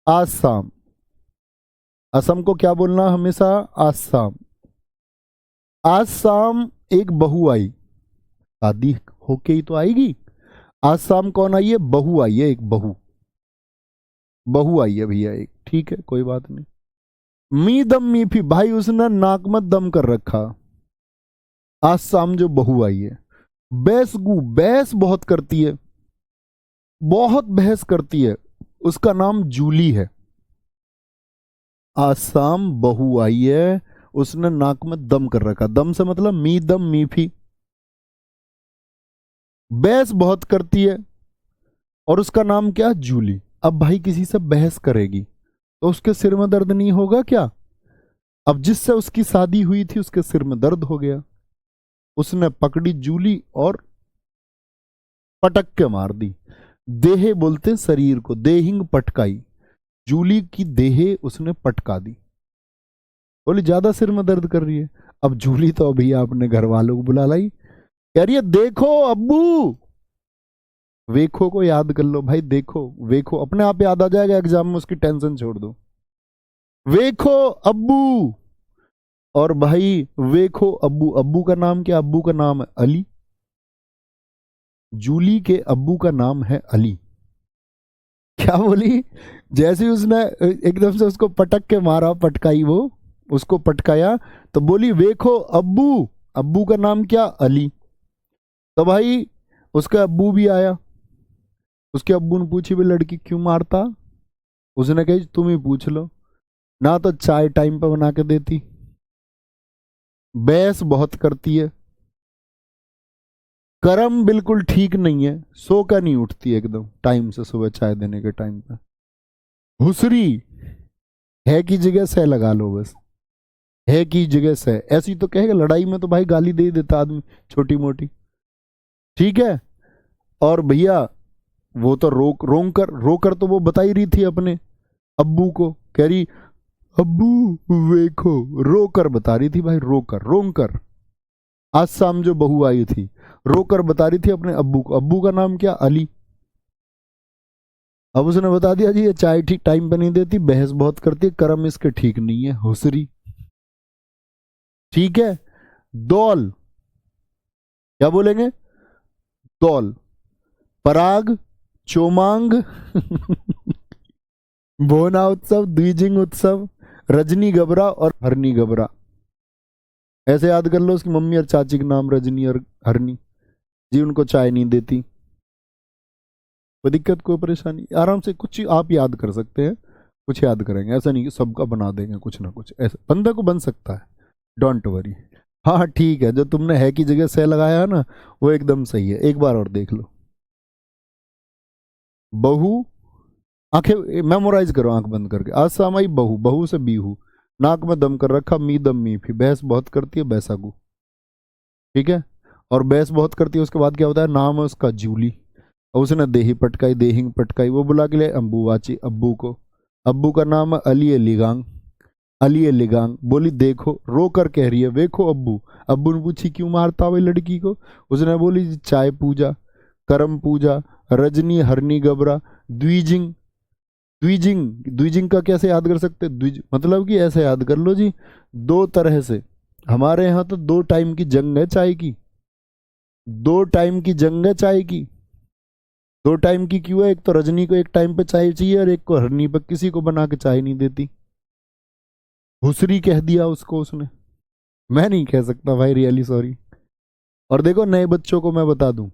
आसाम। असम को क्या बोलना हमेशा? आसाम। आसाम एक बहू आई, शादी होके ही तो आएगी। आसाम कौन आई है? बहू आई है, एक बहू, बहू आई है भैया एक। ठीक है, कोई बात नहीं। मी दम मी फी, भाई उसने नाक में दम कर रखा। आसाम जो बहू आई है। बैसगू, बहस बहुत करती है, बहुत बहस करती है, उसका नाम जूली है। आसाम बहू आई है, उसने नाक में दम कर रखा। दम से मतलब मी दम मी फी, बहस बहुत करती है, और उसका नाम क्या? जूली। अब भाई किसी से बहस करेगी तो उसके सिर में दर्द नहीं होगा क्या? अब जिससे उसकी शादी हुई थी उसके सिर में दर्द हो गया, उसने पकड़ी जूली और पटक के मार दी। देहे बोलते शरीर को, देहिंग पटकाई, जूली की देहे उसने पटका दी। बोली ज्यादा सिर में दर्द कर रही है। अब जूली तो अभी आपने घर वालों को बुला लाई, कह रही है देखो अब्बू। वेखो को याद कर लो भाई, देखो वेखो अपने आप याद आ जाएगा एग्जाम में, उसकी टेंशन छोड़ दो। वेखो अब्बू, और भाई वेखो अब्बू, अब्बू का नाम क्या? अब्बू का नाम है अली। जूली के अब्बू का नाम है अली। क्या बोली? जैसे ही उसने एकदम से उसको पटक के मारा, पटकाई, वो उसको पटकाया, तो बोली वेखो अब्बू, अब्बू का नाम क्या? अली। तो भाई उसका अब्बू भी आया, उसके अब्बू ने पूछी भी लड़की क्यों मारता? उसने कही तुम ही पूछ लो, ना तो चाय टाइम पर बना के देती, बहस बहुत करती है, कर्म बिल्कुल ठीक नहीं है, सो का नहीं उठती एकदम टाइम से सुबह चाय देने के टाइम पे, हुसरी, है की जगह से लगा लो बस, है की जगह से। ऐसी तो कहेगा, लड़ाई में तो भाई गाली दे ही देता आदमी छोटी मोटी। ठीक है। और भैया वो तो रोकर तो वो बता ही रही थी अपने अब्बू को, कह रही अब्बू वेखो, रोकर बता रही थी भाई, रोकर रोकर। आज शाम जो बहू आई थी रोकर बता रही थी अपने अब्बू को, अब्बू का नाम क्या? अली। अब उसने बता दिया जी ये चाय ठीक टाइम पे नहीं देती, बहस बहुत करती है, कर्म इसके ठीक नहीं है, हुसरी। ठीक है। दौल, क्या बोलेंगे? दौल, पराग, चोमांग, बोना उत्सव, द्विजिंग उत्सव, रजनी गबरा और हरनी गबरा। ऐसे याद कर लो, उसकी मम्मी और चाची के नाम रजनी और हरनी जी, उनको चाय नहीं देती। कोई दिक्कत, कोई परेशानी? आराम से कुछ आप याद कर सकते हैं, कुछ याद करेंगे, ऐसा नहीं कि सबका बना देंगे कुछ ना कुछ, ऐसा बंदा को बन सकता है, डोंट वरी। हाँ ठीक है, जो तुमने है की जगह से लगाया है ना वो एकदम सही है, एक बार और देख लो। बहू, आंखें मेमोराइज करो आंख बंद करके। आज सामाई बहू, बहू से बीहू, नाक में दम कर रखा, मी दम मी फी, बहस बहुत करती है, बैसागू। ठीक है। और बहस बहुत करती है, उसके बाद क्या होता है? नाम है उसका जूली, और उसने देही पटकाई, देहिंग पटकाई, वो बुला के ले अम्बू वाची, अब्बू को। अब्बू का नाम है अली लिगांग, अली लिगांग। बोली देखो, रो कर कह रही है वेखो अब्बू। अब्बू ने पूछी क्यों मारता हुई लड़की को? उसने बोली चाय पूजा, करम पूजा, रजनी हरनी गबरा, द्विजिंग। द्विजिंग, द्विजिंग का कैसे याद कर सकते? द्विज मतलब कि ऐसे याद कर लो जी, दो तरह से। हमारे यहाँ तो दो टाइम की जंग है चाय की, दो टाइम की जंग है चाय की। दो टाइम की क्यों है? एक तो रजनी को एक टाइम पे चाय चाहिए, और एक को हरनी पर किसी को बना के चाय नहीं देती। हुसरी कह दिया उसको उसने, मैं नहीं कह सकता भाई, रियली सॉरी। और देखो नए बच्चों को मैं बता दूं,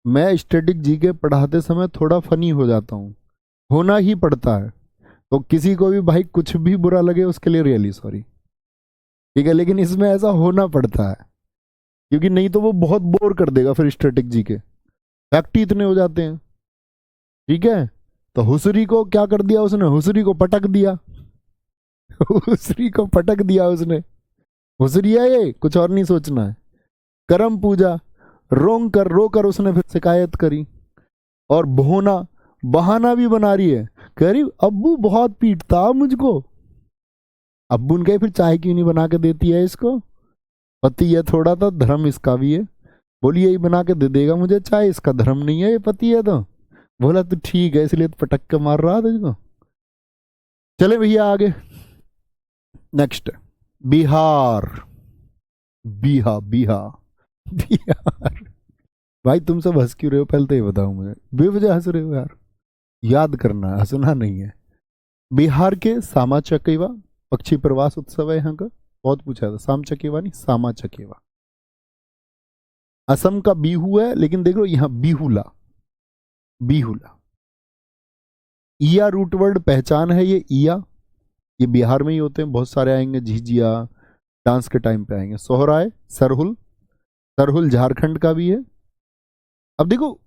मैं स्टैटिक जीके पढ़ाते समय थोड़ा फनी हो जाता हूँ, होना ही पड़ता है। तो किसी को भी भाई कुछ भी बुरा लगे उसके लिए रियली सॉरी, ठीक है, लेकिन इसमें ऐसा होना पड़ता है क्योंकि नहीं तो वो बहुत बोर कर देगा फिर स्टैटिक जीके, फैक्ट ही इतने हो जाते हैं। ठीक है, तो हुसरी को क्या कर दिया उसने, हुसरी को पटक दिया हुसरी को पटक दिया उसने, हुसरी है ये, कुछ और नहीं सोचना है। करम पूजा, रो कर उसने फिर शिकायत करी। और भोना, बहाना भी बना रही है, कह रही अब्बू बहुत पीटता मुझको। अब्बू ने कहा फिर चाय क्यों नहीं बना के देती है इसको, पति है थोड़ा तो धर्म इसका भी है, बोली यही बना के दे देगा मुझे चाय, इसका धर्म नहीं है, ये पति है तो। बोला तो ठीक है, इसलिए तो पटक के मार रहा था तुझको। चले भैया आगे, नेक्स्ट बिहार। बिहार। भाई तुम सब हंस क्यों रहे हो, पहले तो ये बताओ मुझे, बेवजह हंस रहे हो यार, याद करना है, हंसना नहीं है। बिहार के सामा चकेवा पक्षी प्रवास उत्सव है यहाँ का, बहुत पूछा था, साम चकेवा नहीं सामा चकेवा। असम का बिहू है, लेकिन देख लो यहाँ बिहुला, बिहुला ईया रूट वर्ड पहचान है, ये ईया, ये बिहार में ही होते हैं, बहुत सारे आएंगे, झिझिया डांस के टाइम पे आएंगे। सोहराय, सरहुल, सरहुल झारखंड का भी है। अब देखो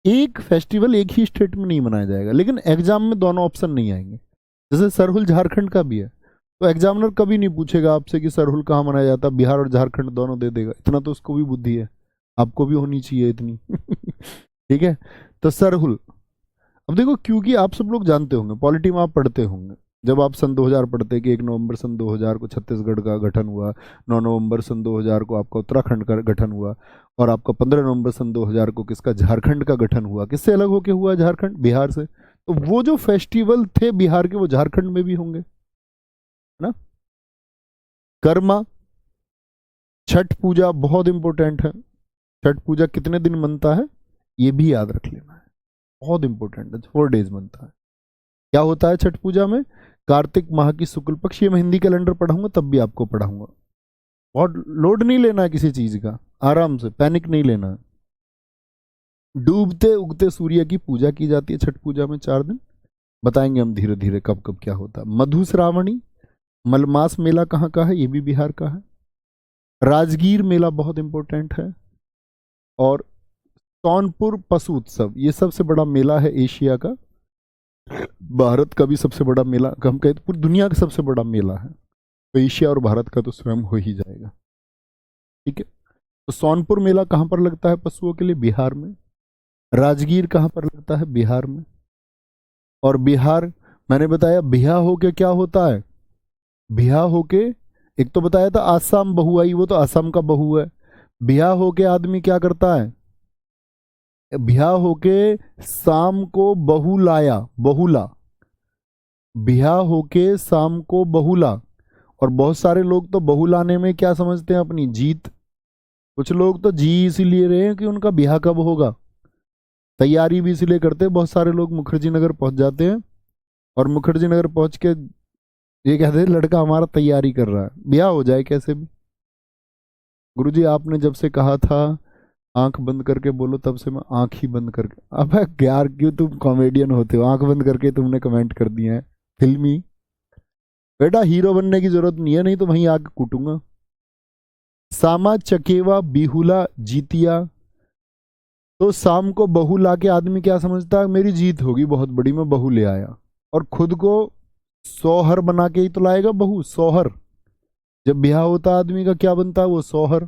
एक फेस्टिवल एक ही स्टेट में नहीं मनाया जाएगा, लेकिन एग्जाम में दोनों ऑप्शन नहीं आएंगे। जैसे सरहुल झारखंड का भी है, तो एग्जामिनर कभी नहीं पूछेगा आपसे कि सरहुल कहाँ मनाया जाता, बिहार और झारखंड दोनों दे देगा, इतना तो उसको भी बुद्धि है, आपको भी होनी चाहिए इतनी ठीक है, तो सरहुल। अब देखो क्योंकि आप सब लोग जानते होंगे, पॉलिटी में आप पढ़ते होंगे, जब आप सन 2000 पढ़ते कि 1 नवंबर सन 2000 को छत्तीसगढ़ का गठन हुआ, 9 नवंबर सन 2000 को आपका उत्तराखंड का गठन हुआ, और आपका 15 नवंबर सन 2000 को किसका, झारखंड का गठन हुआ। किससे अलग होके हुआ झारखंड, बिहार से। तो वो जो फेस्टिवल थे बिहार के वो झारखंड में भी होंगे, है ना। कर्मा, छठ पूजा बहुत इंपॉर्टेंट है। छठ पूजा कितने दिन मनता है ये भी याद रख लेना है, बहुत इंपॉर्टेंट है, 4 डेज बनता है। क्या होता है छठ पूजा में, कार्तिक माह की शुक्ल पक्ष, ये मैं हिंदी कैलेंडर पढ़ाऊंगा तब भी आपको पढ़ाऊंगा, बहुत लोड नहीं लेना है किसी चीज का, आराम से, पैनिक नहीं लेना है। डूबते उगते सूर्य की पूजा की जाती है छठ पूजा में 4 दिन, बताएंगे हम धीरे धीरे कब कब क्या होता है। मधुश्रावणी, मलमास मेला कहाँ का है, ये भी बिहार का है। राजगीर मेला बहुत इंपॉर्टेंट है। और सोनपुर पशु उत्सव, ये सबसे बड़ा मेला है एशिया का, भारत का भी सबसे बड़ा मेला, हम कहते पूरी दुनिया का सबसे बड़ा मेला है, तो एशिया और भारत का तो स्वयं हो ही जाएगा। ठीक है, तो सोनपुर मेला कहाँ पर लगता है पशुओं के लिए, बिहार में। राजगीर कहाँ पर लगता है, बिहार में। और बिहार, मैंने बताया बिहा होके क्या होता है, बिहा होके, एक तो बताया था आसाम बहू आई, वो तो आसाम का बहू है। बिहा होके आदमी क्या करता है, बिहा होके शाम को बहू लाया, बहुला, बिहा होके शाम को बहुला। और बहुत सारे लोग तो बहू लाने में क्या समझते हैं, अपनी जीत। कुछ लोग तो जी इसीलिए रहे हैं कि उनका बिहा कब होगा, तैयारी भी इसलिए करते हैं। बहुत सारे लोग मुखर्जी नगर पहुंच जाते हैं, और मुखर्जी नगर पहुंच के ये कहते हैं लड़का हमारा तैयारी कर रहा है, ब्याह हो जाए कैसे भी। गुरुजी आपने जब से कहा था आंख बंद करके बोलो, तब से मैं आंख ही बंद करके, अब यार क्यों तुम कॉमेडियन होते हो, आंख बंद करके तुमने कमेंट कर दिए हैं फिल्मी। बेटा हीरो बनने की जरूरत नहीं है, नहीं तो वहीं आके कूटूंगा। सामा चकेवा बिहुला जीतिया, तो शाम को बहू ला के आदमी क्या समझता है, मेरी जीत होगी बहुत बड़ी, मैं बहू ले आया। और खुद को सोहर बना के ही तो लाएगा बहू, सोहर। जब ब्याह होता आदमी का क्या बनता है, वो सोहर,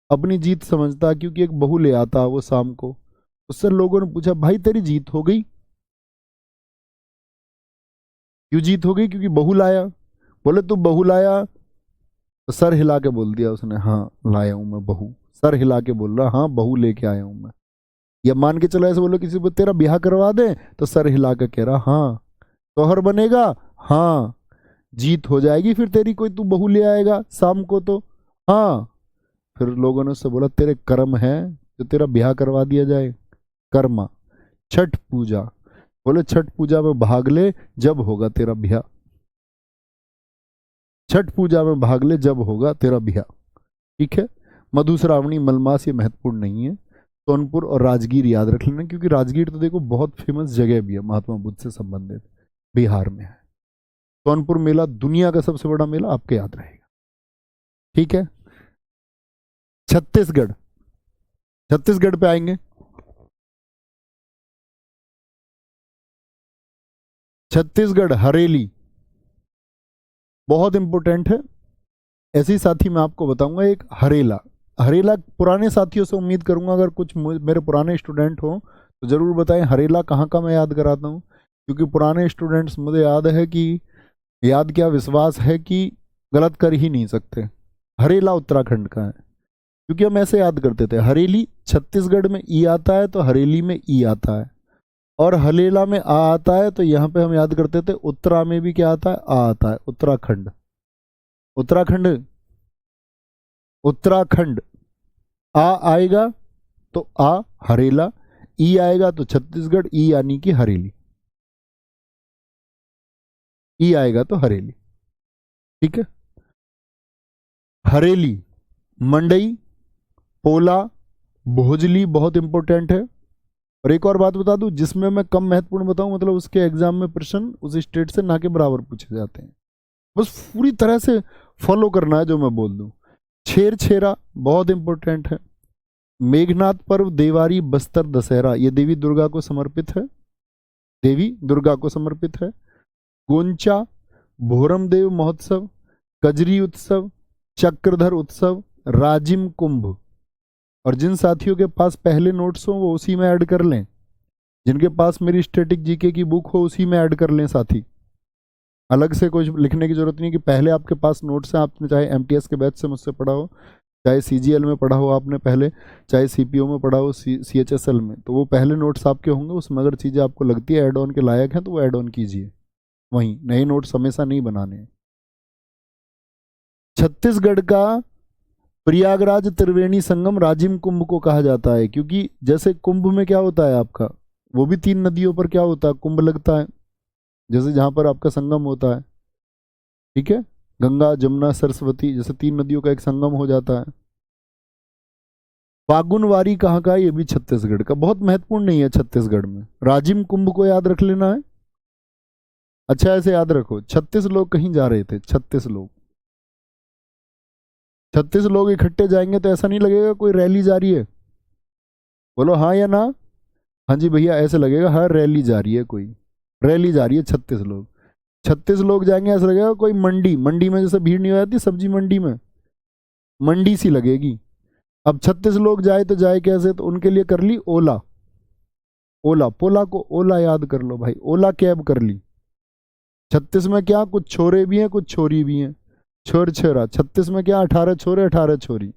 अपनी जीत समझता है, क्योंकि एक बहू ले आता वो शाम को। उससे लोगों ने पूछा भाई तेरी जीत हो गई, क्यों जीत हो गई, क्योंकि बहू लाया। बोले तू बहू लाया, तो सर हिला के बोल दिया उसने, हाँ लाया हूं मैं बहू, सर हिला के बोल रहा हाँ बहू लेके आया हूं मैं। या मान के चलो ऐसे बोलो किसी को तेरा ब्याह करवा दे, तो सर हिला के कह रहा हाँ, शौहर बनेगा, हाँ जीत हो जाएगी फिर तेरी, कोई तू बहू ले आएगा शाम को तो, हाँ। फिर लोगों ने उससे बोला तेरे कर्म है तो तेरा ब्याह करवा दिया जाए, कर्मा। छठ पूजा, बोले छठ पूजा में भाग ले जब होगा तेरा ब्याह, छठ पूजा में भाग ले जब होगा तेरा ब्याह। ठीक है, मधुश्रावणी, मलमास ये महत्वपूर्ण नहीं है। सोनपुर और राजगीर याद रख लेना, क्योंकि राजगीर तो देखो बहुत फेमस जगह भी है महात्मा बुद्ध से संबंधित, बिहार में है। सोनपुर मेला दुनिया का सबसे बड़ा मेला, आपके याद रहेगा। ठीक है। छत्तीसगढ़, छत्तीसगढ़ पे आएंगे। छत्तीसगढ़ हरेली बहुत इंपॉर्टेंट है। ऐसे ही साथी मैं आपको बताऊंगा एक हरेला। हरेला पुराने साथियों से उम्मीद करूंगा, अगर कुछ मेरे पुराने स्टूडेंट हो तो जरूर बताएं हरेला कहाँ का मैं याद कराता हूँ, क्योंकि पुराने स्टूडेंट्स मुझे याद है कि, याद क्या विश्वास है कि गलत कर ही नहीं सकते। हरेला उत्तराखंड का है, क्योंकि हम ऐसे याद करते थे, हरेली छत्तीसगढ़ में ई आता है तो हरेली में ई आता है, और हलेला में आ आता है, तो यहाँ पे हम याद करते थे उत्तरा में भी क्या आता है, आ आता है, उत्तराखंड। उत्तराखंड, उत्तराखंड आ आएगा तो आ हरेला, ई आएगा तो छत्तीसगढ़, ई यानी कि हरेली, ई आएगा तो हरेली। ठीक है। हरेली, मंडई, पोला, भोजली बहुत इंपॉर्टेंट है। और एक और बात बता दूं, जिसमें मैं कम महत्वपूर्ण बताऊं, मतलब उसके एग्जाम में प्रश्न उस स्टेट से ना के बराबर पूछे जाते हैं, बस पूरी तरह से फॉलो करना है जो मैं बोल दूं। छेर छेरा बहुत इंपॉर्टेंट है। मेघनाथ पर्व, देवारी, बस्तर दशहरा, ये देवी दुर्गा को समर्पित है, देवी दुर्गा को समर्पित है। गोंचा, भोरम देव महोत्सव, कजरी उत्सव, चक्रधर उत्सव, राजिम कुंभ। और जिन साथियों के पास पहले नोट्स हो वो उसी में ऐड कर लें, जिनके पास मेरी स्टैटिक जीके की बुक हो उसी में ऐड कर लें साथी, अलग से कुछ लिखने की जरूरत नहीं कि पहले आपके पास नोट्स हैं, आपने चाहे एमटीएस के बैच से मुझसे पढ़ा हो, चाहे सीजीएल में पढ़ा हो आपने पहले, चाहे सीपीओ में पढ़ा हो, सीएचएसएल में, तो वो पहले नोट्स आपके होंगे, उसमें अगर चीज़ें आपको लगती है ऐड ऑन के लायक हैं तो वो ऐड ऑन कीजिए, वहीं नए नोट्स हमेशा नहीं बनाने हैं। छत्तीसगढ़ का प्रयागराज त्रिवेणी संगम राजिम कुंभ को कहा जाता है, क्योंकि जैसे कुंभ में क्या होता है आपका, वो भी 3 नदियों पर क्या होता है, कुंभ लगता है, जैसे जहां पर आपका संगम होता है। ठीक है। गंगा, जमुना, सरस्वती, जैसे 3 नदियों का एक संगम हो जाता है। फागुनवारी कहाँ का है, ये भी छत्तीसगढ़ का, बहुत महत्वपूर्ण नहीं है छत्तीसगढ़ में। राजिम कुंभ को याद रख लेना है। अच्छा ऐसे याद रखो, 36 लोग कहीं जा रहे थे, 36 लोग, 36 लोग इकट्ठे जाएंगे तो ऐसा नहीं लगेगा कोई रैली जा रही है, बोलो हाँ या ना। हाँ जी भैया, ऐसे लगेगा हाँ रैली जा रही है, कोई रैली जा रही है, 36 लोग, 36 लोग जाएंगे, ऐसा लगेगा कोई मंडी, मंडी में जैसे भीड़ नहीं हो जाती सब्जी मंडी में, मंडी सी लगेगी। अब 36 लोग जाए तो जाए कैसे, तो उनके लिए कर ली ओला, ओला, पोला को ओला याद कर लो भाई, ओला कैब कर ली। 36 में क्या, कुछ छोरे भी हैं कुछ छोरी भी हैं, छोर छोरा, 36 में क्या, 18 छोरे 18 छोरी।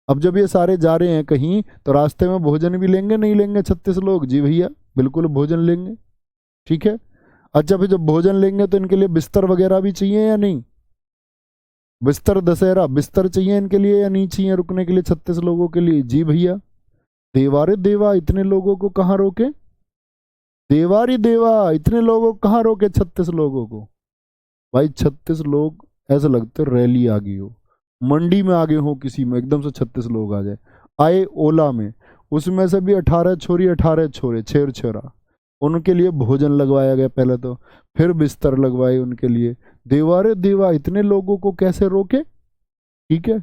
अब जब ये सारे जा रहे हैं कहीं तो रास्ते में भोजन भी लेंगे नहीं लेंगे 36 लोग, जी भैया बिल्कुल भोजन लेंगे। ठीक है। अच्छा फिर जब भोजन लेंगे तो इनके लिए बिस्तर वगैरह भी चाहिए या नहीं, बिस्तर दशहरा, बिस्तर चाहिए इनके लिए या नहीं चाहिए रुकने के लिए 36 लोगों के लिए, जी भैया। देवा रे देवा, इतने लोगों को कहाँ रोके, देवा रे देवा, इतने लोगों को कहाँ रोके, 36 लोगों को। भाई 36 लोग ऐसा लगते रैली आ गई हो, मंडी में आगे हो किसी में, एकदम से 36 लोग आ जाए। आए ओला में, उसमें से भी 18 छोरी 18 छोरे, छेर छेरा, उनके लिए भोजन लगवाया गया पहले तो, फिर बिस्तर लगवाए उनके लिए। देवा रे देवा, इतने लोगों को कैसे रोके। ठीक है।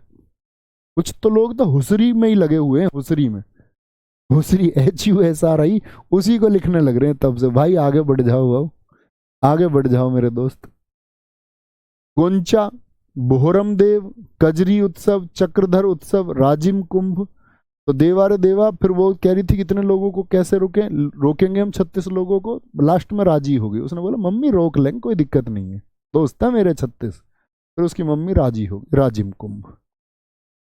कुछ तो लोग तो हुसरी में ही लगे हुए हैं, हुसरी में, हुसरी HUSRI, उसी को लिखने लग रहे हैं तब से। भाई आगे बढ़ जाओ, आओ आगे बढ़ जाओ मेरे दोस्त। गोंचा, बोहरम देव, कजरी उत्सव, चक्रधर उत्सव, राजिम कुंभ। तो देवा रे देवा, फिर वो कह रही थी कितने लोगों को कैसे रोकेंगे हम 36 लोगों को, लास्ट में राजी हो गई, उसने बोला मम्मी रोक लेंगे कोई दिक्कत नहीं है, दोस्त है मेरे 36। फिर उसकी मम्मी राजी हो गई। Rajim Kumbh,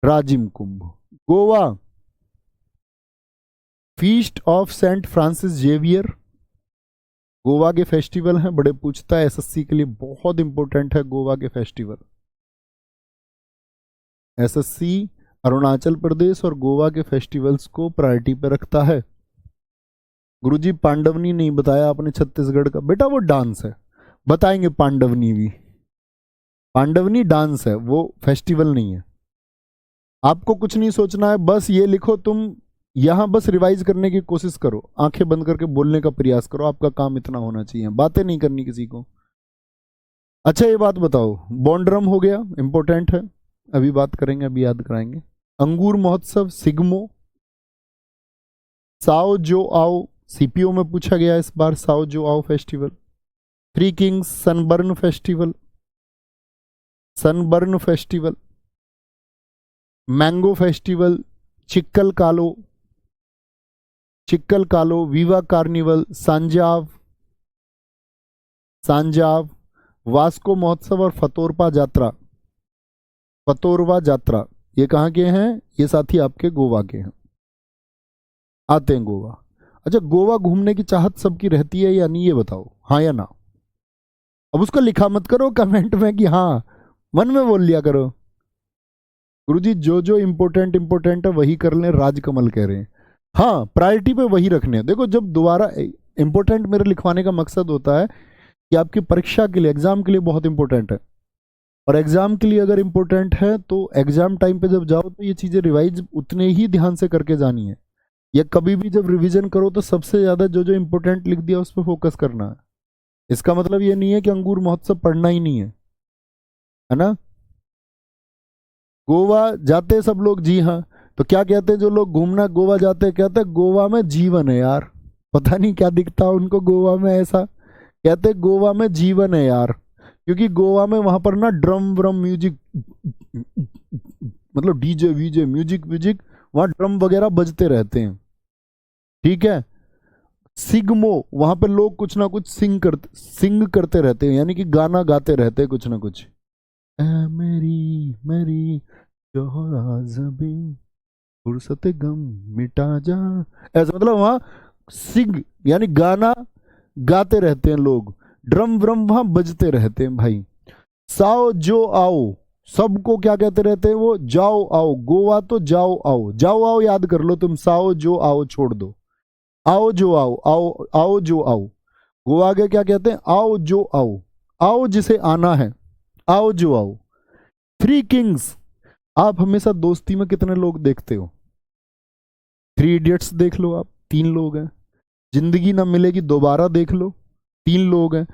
Rajim Kumbh. Goa, feast of Saint Francis Xavier, Goa के फेस्टिवल हैं, बड़े पूछता है SSC के लिए, बहुत इंपॉर्टेंट है गोवा के फेस्टिवल। SSC अरुणाचल प्रदेश और गोवा के फेस्टिवल्स को प्रायोरिटी पे रखता है। गुरुजी पांडवनी नहीं बताया आपने छत्तीसगढ़ का, बेटा वो डांस है, बताएंगे पांडवनी भी, पांडवनी डांस है, वो फेस्टिवल नहीं है। आपको कुछ नहीं सोचना है, बस ये लिखो तुम, यहां बस रिवाइज करने की कोशिश करो, आंखें बंद करके बोलने का प्रयास करो, आपका काम इतना होना चाहिए, बातें नहीं करनी किसी को। अच्छा ये बात बताओ, बॉन्ड्रम हो गया, इंपॉर्टेंट है, अभी बात करेंगे, अभी याद कराएंगे। अंगूर महोत्सव सिग्मो, साओ जो आओ, सीपीओ में पूछा गया इस बार, Sao Joao festival. Three kings Sunburn festival, Sunburn festival, mango festival, Chikal Kalo, Chikal Kalo, viva carnival, Sanjao, Sanjao, Vasco महोत्सव और फतोरपा जात्रा, फतोरवा जात्रा, ये कहाँ के हैं? ये साथी आपके गोवा के हैं, आते हैं गोवा। अच्छा गोवा घूमने की चाहत सबकी रहती है या नहीं, ये बताओ, हाँ या ना। अब उसको लिखा मत करो कमेंट में कि हाँ, मन में बोल लिया करो। गुरुजी जो इंपॉर्टेंट इंपॉर्टेंट है वही कर लें, राजकमल कह रहे हैं। हाँ प्रायोरिटी पे वही रखने हैं। देखो जब दोबारा इंपॉर्टेंट मेरे लिखवाने का मकसद होता है कि आपकी परीक्षा के लिए, एग्जाम के लिए बहुत इंपॉर्टेंट है, और एग्जाम के लिए अगर इंपॉर्टेंट है तो एग्जाम टाइम पे जब जाओ तो ये चीजें रिवाइज उतने ही ध्यान से करके जानी है, या कभी भी जब रिवीजन करो तो सबसे ज्यादा जो इंपॉर्टेंट लिख दिया उस पर फोकस करना है। इसका मतलब ये नहीं है कि अंगूर महोत्सव पढ़ना ही नहीं है ना। गोवा जाते सब लोग, जी हाँ। तो क्या कहते हैं जो लोग घूमना गोवा जाते हैं, कहते हैं गोवा में जीवन है यार, पता नहीं क्या दिखता है उनको गोवा में ऐसा, कहते हैं गोवा में जीवन है यार, क्योंकि गोवा में वहां पर ना ड्रम व्रम म्यूजिक, मतलब डीजे वीजे म्यूजिक व्यूजिक, वहां ड्रम वगैरह बजते रहते हैं, ठीक है। सिग्मो, वहां पर लोग कुछ ना कुछ सिंग करते रहते हैं, यानी कि गाना गाते रहते हैं कुछ ना कुछ। ऐ मेरी मेरी जोहरा जबी, फुर्सत गम मिटा जा, ऐसा मतलब वहां सिंग यानी गाना गाते रहते हैं लोग, ड्रम व्रम वहां बजते रहते हैं भाई। साओ जो आओ, सबको क्या कहते रहते हैं वो, जाओ आओ, गोवा तो जाओ आओ, जाओ आओ याद कर लो तुम, साओ जो आओ छोड़ दो, आओ जो आओ, आओ आओ जो आओ। गोवा आगे क्या कहते हैं, आओ जो आओ, आओ जिसे आना है, आओ जो आओ। थ्री किंग्स, आप हमेशा दोस्ती में कितने लोग देखते हो? थ्री इडियट्स देख लो आप, तीन लोग हैं। जिंदगी ना मिलेगी दोबारा देख लो, तीन लोग हैं।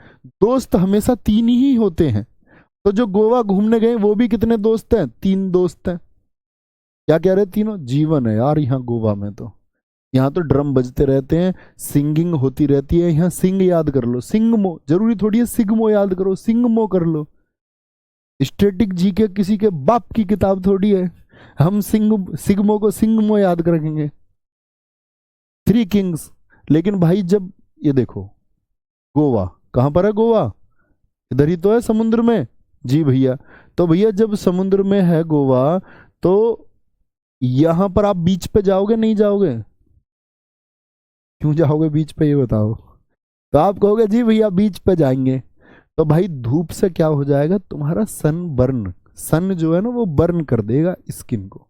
दोस्त हमेशा तीन ही होते हैं। तो जो गोवा घूमने गए वो भी कितने दोस्त हैं? तीन दोस्त हैं। क्या कह रहे, तीनों जीवन है यार यहाँ गोवा में। तो यहाँ तो ड्रम बजते रहते हैं, सिंगिंग होती रहती है, यहाँ सिंग याद कर लो, सिंगमो, जरूरी थोड़ी है सिग्मो याद करो, सिंगमो कर लो। स्टैटिक जी के किसी के बाप की किताब थोड़ी है, हम सिग्मो को सिंगमो याद रखेंगे। थ्री किंग्स, लेकिन भाई जब ये देखो, गोवा कहां पर है? गोवा इधर ही तो है समुद्र में, जी भैया। तो भैया जब समुद्र में है गोवा, तो यहां पर आप बीच पे जाओगे नहीं जाओगे? क्यों जाओगे बीच पे, ये बताओ। तो आप कहोगे जी भैया बीच पे जाएंगे, तो भाई धूप से क्या हो जाएगा तुम्हारा, सन बर्न, सन जो है ना वो बर्न कर देगा स्किन को।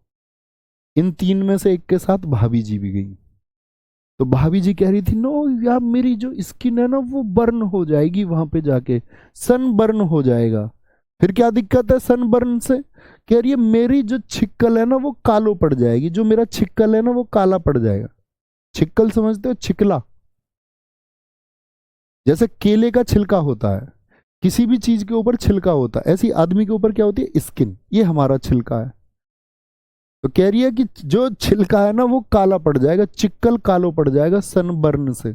इन तीन में से एक के साथ भाभी जी भी गई, तो भाभी जी कह रही थी नो यार मेरी जो स्किन है ना वो बर्न हो जाएगी वहां पे जाके, सन बर्न हो जाएगा। फिर क्या दिक्कत है सन बर्न से? कह रही है मेरी जो छिक्कल है ना वो कालो पड़ जाएगी, जो मेरा छिक्कल है ना वो काला पड़ जाएगा। छिक्कल समझते हो? छिकला, जैसे केले का छिलका होता है, किसी भी चीज के ऊपर छिलका होता है, ऐसी आदमी के ऊपर क्या होती है, स्किन, ये हमारा छिलका है। तो कह रही है कि जो छिलका है ना वो काला पड़ जाएगा, चिक्कल कालो पड़ जाएगा सनबर्न से,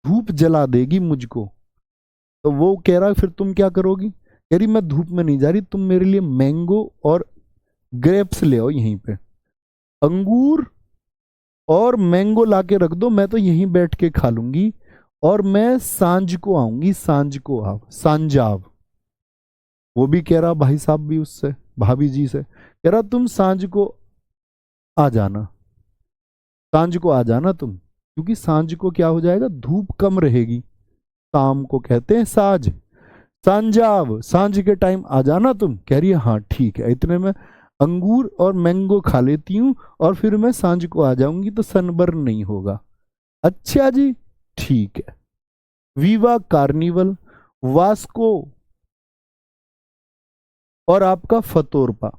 धूप जला देगी मुझको। तो वो कह रहा है फिर तुम क्या करोगी? कह रही मैं धूप में नहीं जा रही, तुम मेरे लिए मैंगो और ग्रेप्स ले आओ यहीं पे, अंगूर और मैंगो लाके रख दो, मैं तो यहीं बैठ के खा लूंगी, और मैं सांझ को आऊंगी, सांझ को आओ, सांझाव। वो भी कह रहा भाई साहब भी उससे, भाभी जी से कह रहा तुम सांझ को आ जाना, सांझ को आ जाना तुम, क्योंकि सांझ को क्या हो जाएगा, धूप कम रहेगी, शाम को कहते हैं साझ, सांझाव, सांझ के टाइम आ जाना तुम। कह रही है हाँ ठीक है, इतने में अंगूर और मैंगो खा लेती हूँ और फिर मैं सांझ को आ जाऊंगी तो सनबर्न नहीं होगा। अच्छा जी ठीक है। वीवा कार्निवल, वास्को और आपका फतोरपा,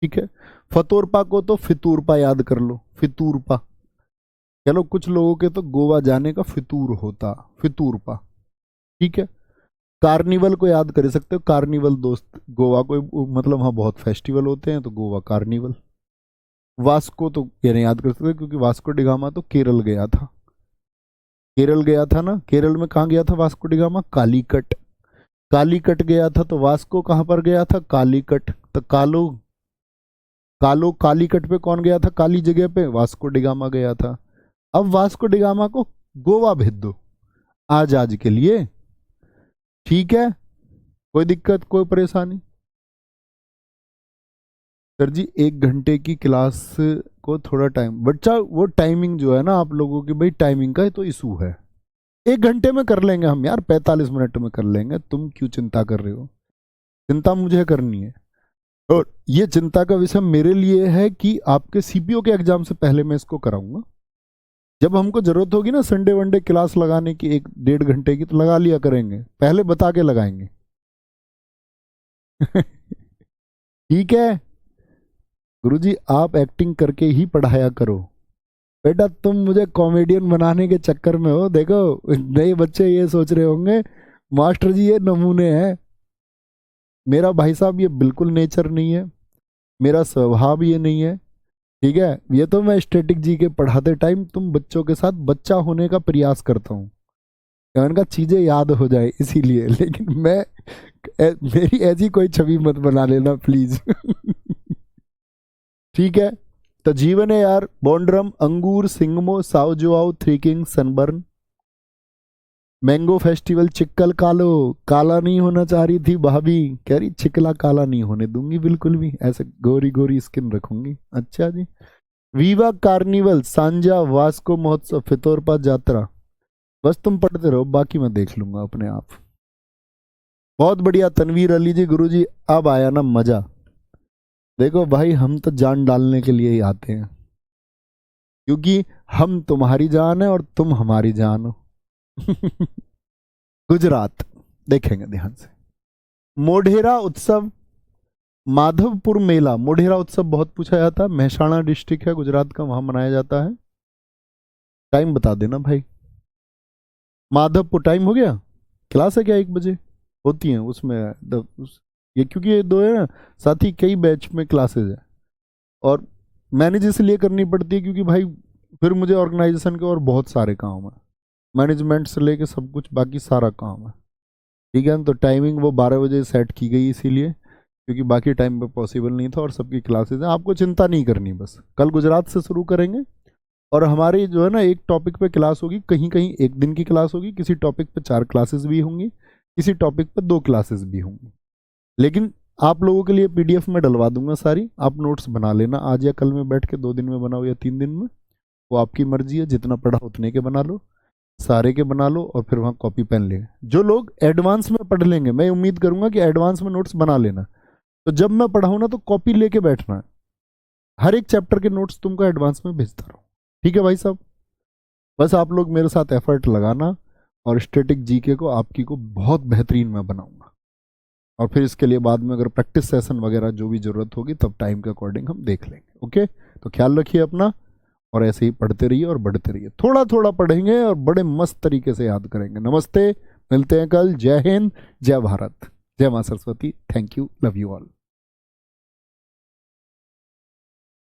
ठीक है। फतोरपा को तो फितूरपा याद कर लो, फितूरपा। चलो कुछ लोगों के तो गोवा जाने का फितूर होता, फितूरपा। ठीक है। कार्निवल को याद कर सकते हो, कार्निवल दोस्त, गोवा को मतलब वहाँ बहुत फेस्टिवल होते हैं तो गोवा कार्निवल। वास्को तो ये नहीं याद कर सकते क्योंकि वास्को डिगामा तो केरल गया था, केरल गया था ना। केरल में कहाँ गया था वास्को डिगामा? कालीकट। कालीकट गया था तो वास्को कहाँ पर गया था? कालीकट। तो कालो, कालो कालीकट पे कौन गया था? काली जगह पे वास्को डिगामा गया था। अब वास्को डिगामा को गोवा भेज दो आज आज के लिए, ठीक है, कोई दिक्कत कोई परेशानी? सर जी 1 घंटे की क्लास को थोड़ा टाइम, बच्चा वो टाइमिंग जो है ना आप लोगों की, भाई टाइमिंग का तो इशू है। 1 घंटे में कर लेंगे हम यार, 45 मिनट में कर लेंगे, तुम क्यों चिंता कर रहे हो? चिंता मुझे करनी है, और ये चिंता का विषय मेरे लिए है कि आपके सीपीओ के एग्जाम से पहले मैं इसको कराऊंगा। जब हमको जरूरत होगी ना संडे वनडे क्लास लगाने की 1-1.5 घंटे की, तो लगा लिया करेंगे, पहले बता के लगाएंगे। ठीक है गुरुजी, आप एक्टिंग करके ही पढ़ाया करो बेटा, तुम मुझे कॉमेडियन बनाने के चक्कर में हो। देखो नए बच्चे ये सोच रहे होंगे मास्टर जी ये नमूने हैं, मेरा भाई साहब ये बिल्कुल नेचर नहीं है, मेरा स्वभाव ये नहीं है। ठीक है, ये तो मैं स्टैटिक जी के पढ़ाते टाइम तुम बच्चों के साथ बच्चा होने का प्रयास करता हूँ, उनका चीजें याद हो जाए इसीलिए, लेकिन मैं मेरी ऐसी कोई छवि मत बना लेना प्लीज। ठीक है, तो जीवन है यार, बॉन्ड्रम, अंगूर, Shigmo, Sao Joao, three king, Sunburn, mango festival, Chikal Kalo, काला नहीं होना चाह रही थी भाभी, कह रही चिकला काला नहीं होने दूंगी बिल्कुल भी, ऐसे गोरी गोरी स्किन रखूंगी। अच्छा जी, वीवा कार्निवल, सांजा, वास्को महोत्सव, फितोरपा यात्रा, बस तुम पढ़ते रहो, बाकी मैं देख लूंगा अपने आप। बहुत बढ़िया तनवीर अली जी, गुरु जी अब आया ना मजा। देखो भाई हम तो जान डालने के लिए ही आते हैं, क्योंकि हम तुम्हारी जान है और तुम हमारी जान हो। गुजरात देखेंगे ध्यान से, मोढेरा उत्सव, माधवपुर मेला। मोढेरा उत्सव बहुत पूछा जाता है, महसाणा डिस्ट्रिक्ट है गुजरात का, वहां मनाया जाता है। टाइम बता देना भाई। माधवपुर टाइम हो गया, क्लास है क्या 1 बजे होती है उसमें ये क्योंकि ये दो है ना साथ ही, कई बैच में क्लासेज है और मैनेज इसलिए करनी पड़ती है क्योंकि भाई फिर मुझे ऑर्गेनाइजेशन के और बहुत सारे काम है, मैनेजमेंट से लेके सब कुछ बाकी सारा काम है। ठीक है ना, तो टाइमिंग वो 12 बजे सेट की गई इसीलिए क्योंकि बाकी टाइम पे पॉसिबल नहीं था और सबकी क्लासेज हैं। आपको चिंता नहीं करनी, बस कल गुजरात से शुरू करेंगे और हमारी जो है ना एक टॉपिक पे क्लास होगी, कहीं कहीं 1 दिन की क्लास होगी, किसी टॉपिक पे 4 क्लासेस भी होंगी, किसी टॉपिक पे 2 क्लासेस भी होंगी। लेकिन आप लोगों के लिए पीडीएफ में डलवा दूंगा सारी, आप नोट्स बना लेना आज या कल में बैठ के, 2 दिन में बनाओ या 3 दिन में, वो आपकी मर्जी है, जितना पढ़ा उतने के बना लो, सारे के बना लो और फिर वहाँ कॉपी पेन ले। जो लोग एडवांस में पढ़ लेंगे, मैं उम्मीद करूंगा कि एडवांस में नोट्स बना लेना, तो जब मैं पढ़ाऊँ ना तो कॉपी लेके बैठना है, हर एक चैप्टर के नोट्स तुमको एडवांस में भेजता रहूँ। ठीक है भाई साहब, बस आप लोग मेरे साथ एफर्ट लगाना और स्टैटिक जीके को आपकी को बहुत बेहतरीन मैं बनाऊंगा, और फिर इसके लिए बाद में अगर प्रैक्टिस सेशन वगैरह जो भी जरूरत होगी तब टाइम के अकॉर्डिंग हम देख लेंगे। ओके, तो ख्याल रखिए अपना और ऐसे ही पढ़ते रहिए और बढ़ते रहिए, थोड़ा थोड़ा पढ़ेंगे और बड़े मस्त तरीके से याद करेंगे। नमस्ते, मिलते हैं कल। जय हिंद, जय भारत, जय मां Saraswati. Thank you, love you all.